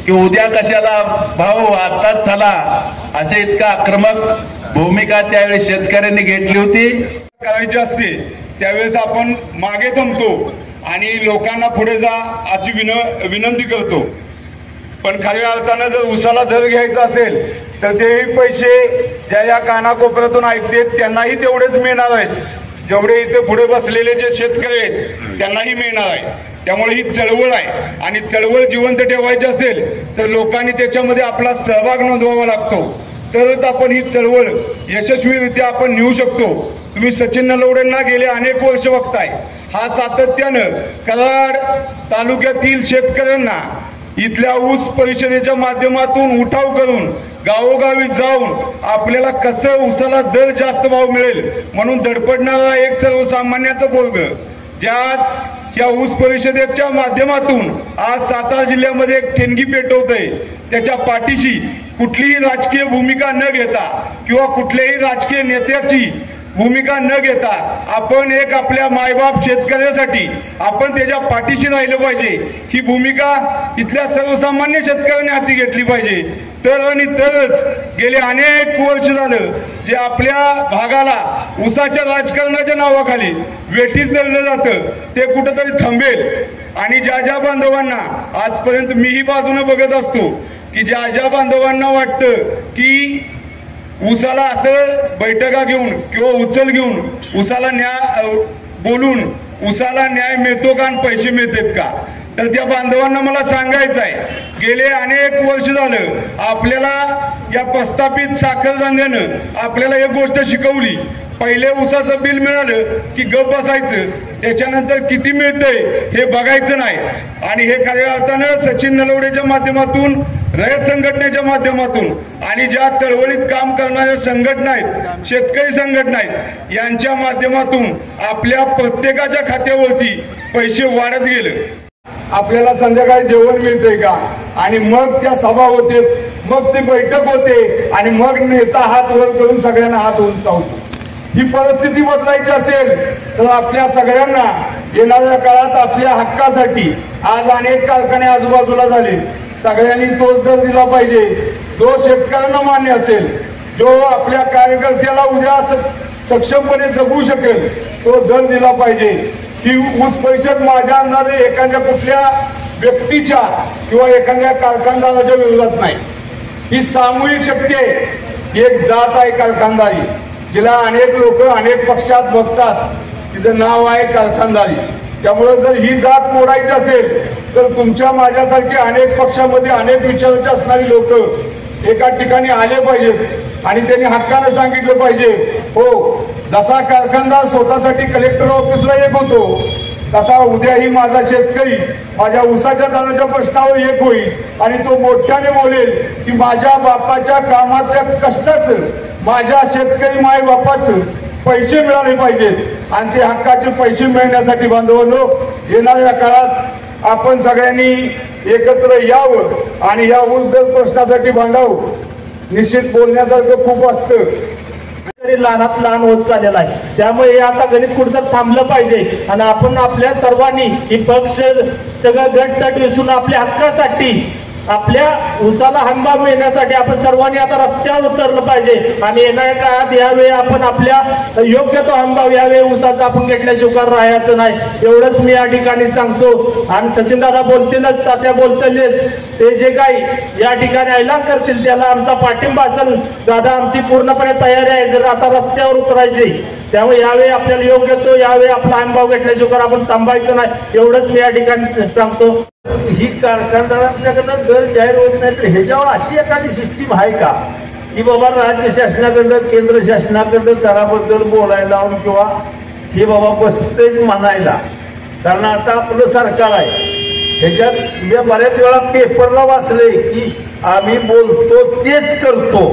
की उद्या कशाला भाऊ आताच चला, असे इतका आक्रमक भूमिका त्यावेळी शेतकऱ्यांनी घेतली होती. करायची असते त्यावेळेस आपण मागे थांबतो आणि लोकांना पुढे जा अशी विनंती करतो. पण खऱ्या अर्थानं जर ऊसाला दर घ्यायचा असेल तर तेही पैसे ज्या या कानाकोपऱ्यातून ऐकतात त्यांनाही तेवढेच मिळणार आहेत, जेवढे इथे पुढे बसलेले जे शेतकरी आहेत त्यांनाही मिळणार आहे. त्यामुळे ही चळवळ आहे आणि चळवळ जिवंत ठेवायची असेल तर लोकांनी त्याच्यामध्ये आपला सहभाग नोंदवावा लागतो, तरच आपण ही चळवळ यशस्वीरित्या आपण नेऊ शकतो. तुम्ही सचिन नलवडेंना गेले अनेक वर्ष बघताय, हा सातत्यानं कराड तालुक्यातील शेतकऱ्यांना इथल्या ऊस परिषदेच्या माध्यमातून उठाव करून गावोगावी जाऊन आपल्याला कसं ऊसाला दर जास्त भाव मिळेल म्हणून धडपडणारा एक सर्वसामान्याचं बोलग, ज्यात या ऊस परिषदेच्या माध्यमातून आज सातारा जिल्ह्यामध्ये एक ठेणगी पेटवतंय. त्याच्या पाठीशी कुठलीही राजकीय भूमिका न घेता किंवा कुठल्याही राजकीय नेत्याची भूमिका न घेता आपण एक आपल्या मायबाप शेतकऱ्यासाठी आपण त्याच्या पाठीशी राहिलं पाहिजे. ही भूमिका इथल्या सर्वसामान्य शेतकऱ्यांनी हाती घेतली पाहिजे. तर आणि तरच गेले अनेक वर्ष झालं जे आपल्या भागाला ऊसाच्या राजकारणाच्या नावाखाली वेठीस धरलं जातं ते कुठंतरी थांबेल. आणि ज्या ज्या बांधवांना आजपर्यंत मीही बाजूने बघत असतो की ज्या ज्या बांधवांना वाटतं की ऊसाला असं बैठका घेऊन किंवा उचल घेऊन ऊसाला न्याय बोलून ऊसाला न्याय मिळतो का आणि पैसे मिळतात का, तर त्या बांधवांना मला सांगायचं आहे, गेले अनेक वर्ष झालं आपल्याला या प्रस्थापित साखर धंद्यानं आपल्याला एक गोष्ट शिकवली. पहिले ऊसाचं बिल मिळालं की गप बसायचं, त्याच्यानंतर किती मिळतंय हे बघायचं नाही. आणि हे खऱ्या अर्थानं सचिन नलवडेच्या माध्यमातून, रयत संघटनेच्या माध्यमातून आणि ज्या चळवळीत काम करणाऱ्या संघटना आहेत, शेतकरी संघटना आहेत, यांच्या माध्यमातून आपल्या प्रत्येकाच्या खात्यावरती पैसे वाढत गेले. आपल्याला संध्याकाळी जेवण मिळतंय का, आणि मग त्या सभा होते, मग ती बैठक होते आणि मग नेता हात वर करून सगळ्यांना हात उंचावतो. ही परिस्थिती बदलायची असेल तर आपल्या सगळ्यांना येणाऱ्या काळात आपल्या हक्कासाठी आज अनेक कारखाने आजूबाजूला झाले, सगळ्यांनी तोच दर दिला पाहिजे जो शेतकऱ्यांना मान्य असेल, जो आपल्या कार्यकर्त्याला उद्या सक्षमपणे जगू शकेल तो दर दिला पाहिजे. ही ऊस परिषद माझ्या अंदाजे एखाद्या कुठल्या व्यक्तीच्या किंवा एखाद्या कारखानदाराच्या विरोधात नाही, ही सामूहिक शक्ती आहे। एक जात आहे कारखानदारी, जिला अनेक लोक अनेक पक्षात बघतात, तिचं नाव आहे कारखानदारी। त्यामुळे जर ही जात मोडायची असेल तर तुमच्या माझ्यासारखे अनेक पक्षामध्ये अनेक विचारांचे असणारी लोक एका ठिकाणी आले पाहिजेत आणि त्यांनी हक्कानं सांगितलं पाहिजे, हो जसा कारखानदार स्वतःसाठी कलेक्टर ऑफिसला येत होतो तसा उद्याही माझा शेतकरी माझ्या ऊसाच्या दाण्याच्या प्रश्नावर एक होईल आणि तो मोठ्याने बोलेल की माझ्या बापाच्या कामाच्या कष्टाचं, माझ्या शेतकरी माय बापाचं पैसे मिळाले पाहिजेत आणि ते हक्काचे पैसे मिळण्यासाठी बांधवांनो येणाऱ्या काळात आपण सगळ्यांनी एकत्र यावं आणि या ऊस दर प्रश्नासाठी भांडावं। निश्चित बोलण्यासारखं खूप असतं, लहानात लहान होत चाललेला आहे, त्यामुळे हे आता गणित कुठं थांबलं पाहिजे आणि आपण आपल्या सर्वांनी ही पक्ष सगळं गटतट विसरून आपल्या हक्कासाठी, आपल्या ऊसाला हंगाम मिळण्यासाठी आपण सर्वांनी आता रस्त्यावर उतरलं पाहिजे आणि येणाऱ्या काळात यावेळी आपण आपल्या योग्य तो हंगाम यावेळी ऊसाचा आपण घेतल्याशिवाय राहायचं नाही, एवढंच मी या ठिकाणी सांगतो। आणि सचिन दादा बोलतीलच, तात्या बोलतीलच, ते जे काही या ठिकाणी ऐलान करतील त्याला आमचा पाठिंबा असेल। दादा आमची पूर्णपणे तयारी आहे जर आता रस्त्यावर उतरायची, त्यामुळे यावेळी आपल्याला योग्य तो यावेळी आपला हंगाम घेतल्याशिवाय आपण थांबायचं नाही, एवढंच मी या ठिकाणी सांगतो। ही कारखानदारांच्याकडनं दर जाहीर होत नाही तर ह्याच्यावर अशी एखादी सिस्टीम आहे का की बाबा राज्य शासनाकडनं केंद्र शासनाकडनं दराबद्दल बोलायला लावून किंवा हे बाबा बसतेच म्हणायला, कारण आता आपलं सरकार आहे ह्याच्यात मी बऱ्याच वेळा पेपरला वाचले की आम्ही बोलतो तेच करतो,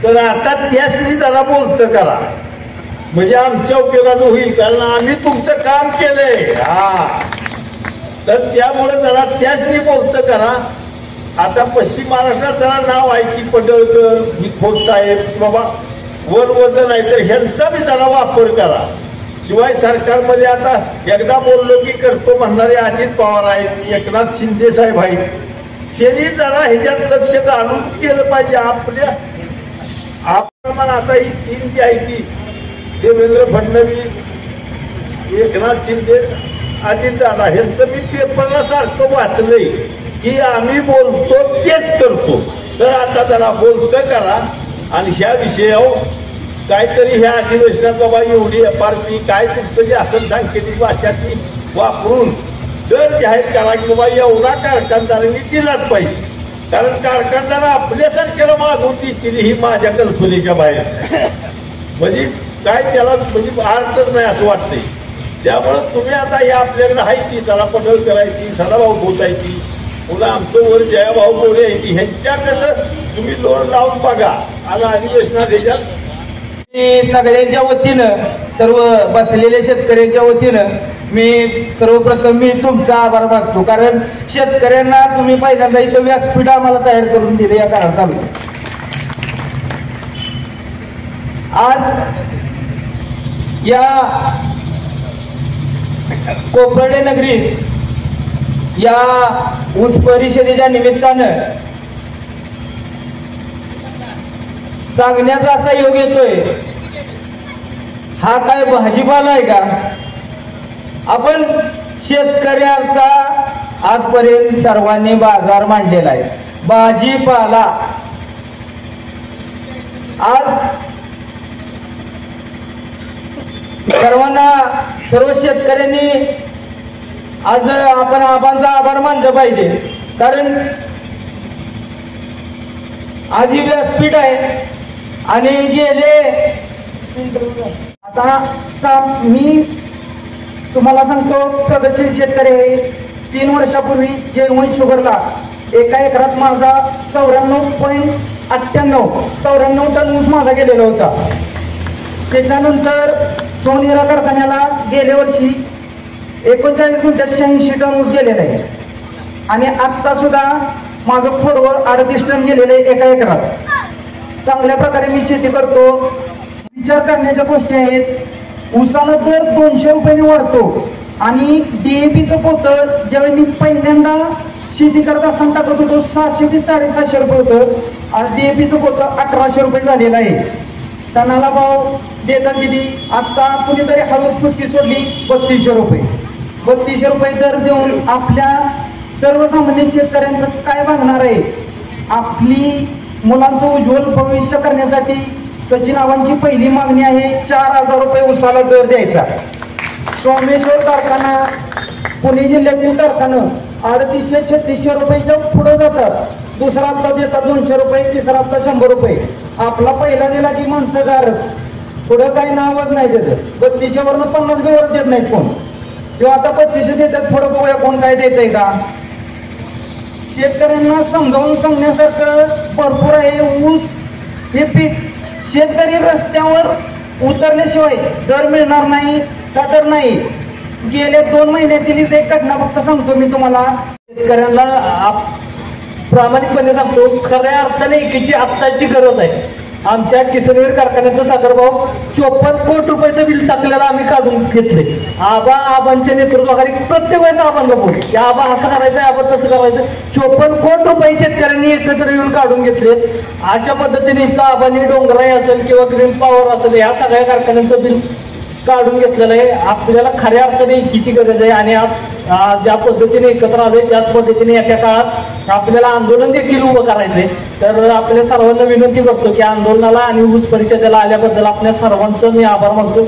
तर आता त्यासनी जरा बोलतं करा म्हणजे आमच्या उपयोगाचं होईल, कारण आम्ही तुमचं काम केलंय हा, तर त्यामुळे जरा त्यासनी बोलतं करा। आता पश्चिम महाराष्ट्रात जरा नाव आहे की पडळकर, ही खोत साहेब, बाबा वर वजन आहे तर ह्यांचा बी जरा वापर करा। शिवाय सरकारमध्ये आता एकदा बोललो की करतो म्हणणारे अजित पवार आहेत, एकनाथ शिंदे साहेब आहेत, त्यांनी जरा ह्याच्यात लक्ष घालून केलं पाहिजे। आपण आता ही तीन जी आहे की देवेंद्र फडणवीस, एकनाथ शिंदे, अजितदादा ह्यांचं मी पेपरला सारखं वाचलंय की आम्ही बोलतो तेच करतो, तर आता जरा बोलतं करा आणि ह्या विषयावर काहीतरी ह्या अधिवेशनात बाबा एवढी FRP काय तुमचं जे असेल सांकेतिक भाषा ती वापरून दर जाहीर करा की बाबा एवढा कारखानदारांनी दिलाच पाहिजे, कारण कारखानदार आपल्यासारख्याला मागून देतील ही माझ्या कल्पनेच्या बाहेरच आहे, म्हणजे काय त्याला म्हणजे अर्थच नाही असं वाटतंय। त्यामुळं तुम्ही आता या आपल्याकडे आहे ती जरा पटल करायची, सदाभाऊ बोलायची, पुन्हा आमचं वर जयाभाऊ बोले आहे ती, ह्यांच्याकडनं तुम्ही लोन लावून बघा आणि अधिवेशनात ह्याच्यात सगळ्यांच्या वतीनं, सर्व बसलेल्या शेतकऱ्यांच्या वतीनं मी सर्वप्रथम मी तुमचा आभार मानतो, कारण शेतकऱ्यांना तुम्ही पहिल्यांदा इथं व्यासपीठ आम्हाला तयार करून दिले या काळात चालू। आज या कोपर्डे नगरीत या ऊस परिषदेच्या निमित्तानं सांगण्याचा असा योग येतोय, हा काय भाजीपाला आहे का? आपण शेतकऱ्याचा आजपर्यंत सर्वांनी बाजार मांडलेला आहे, भाजीपाला आज सर्वांना, सर्व शेतकऱ्यांनी आज आपण आबांचा आभार मानलं पाहिजे, कारण आज ही व्यासपीठ आहे आणि गेले आता मी तुम्हाला सांगतो, प्रगतशील शेतकरी आहे। 3 वर्षापूर्वी जयवंत शुगरला एका एकरात माझा 94 टन ऊस माझा गेलेला होता। त्याच्यानंतर सोनेरा कारखान्याला गेल्या वर्षी 39 क्विंटल 86 टन ऊस गेलेला आहे आणि आता सुद्धा माझं फोरवर 38 टन गेलेलं आहे एका एकरात। चांगल्या प्रकारे मी शेती करतो। विचार करण्याच्या गोष्टी आहेत, ऊसाला दर 200 रुपयांनी वाढतो आणि DAPचं पोतं ज्यावेळी मी पहिल्यांदा शेती करत असताना टाकत होतो 700 ते 750 रुपये होतं, आज DAPचं पोतं 1800 रुपये झालेलं आहे। टनाला भाव देतात दिली, आता कुणीतरी हळूच फुसकी सोडली 3200 रुपये। 3200 रुपये दर देऊन आपल्या सर्वसामान्य शेतकऱ्यांचं काय भागणार आहे? आपली मुलांचं उज्ज्वल भविष्य करण्यासाठी सचिन आव्हांची पहिली मागणी आहे 4,000 रुपये उसाला दर द्यायचा. सोमेश्वर कारखाना, पुणे जिल्ह्यातील कारखानं 350-3600 रुपयाच्या पुढे जातात. दुसरा हप्ता देतात 200 रुपये, तिसरा हप्ता 100 रुपये. आपला पहिला दिला की माणसं गारच, पुढं काही नावच नाही त्याचं. 3200वरनं 50 वर देत नाहीत कोण, किंवा आता 3200 देतात, पुढं बघूया कोण काय देतंय का. शेतकऱ्यांना समजावून सांगण्यासारखं भरपूर आहे. ऊस हे पीक शेतकरी रस्त्यावर उतरल्याशिवाय दर मिळणार नाही का तर नाही. गेल्या 2 महिन्यातील एक घटना फक्त सांगतो मी तुम्हाला. शेतकऱ्यांना प्रामाणिकपणे सांगतो, खऱ्या अर्थाने एकीची आत्ताची गरज आहे. आमच्या किसनवीर कारखान्याचा साखरभाव 54 कोटी रुपयाचं बिल टाकलेलं आम्ही काढून घेतले. आबांच्या नेतृत्वाखाली प्रत्येक वेळेस आबांना बोल की आबा असं करायचं, आबा तसं करायचं. 54 कोटी रुपये शेतकऱ्यांनी एकत्र येऊन काढून घेतले. अशा पद्धतीने इथं आबांनी डोंगराई असेल किंवा ग्रीन पॉवर असेल या सगळ्या कारखान्यांचं बिल काढून घेतलेलं आहे. आपल्याला खऱ्या अर्थाने एकीची गरज आहे आणि ज्या पद्धतीने एकत्र आले त्याच पद्धतीने येत्या काळात आपल्याला आंदोलन देखील उभं करायचंय. तर आपल्या सर्वांना विनंती करतो की आंदोलनाला आणि ऊस परिषदेला आल्याबद्दल आपल्या सर्वांचं मी आभार मानतो.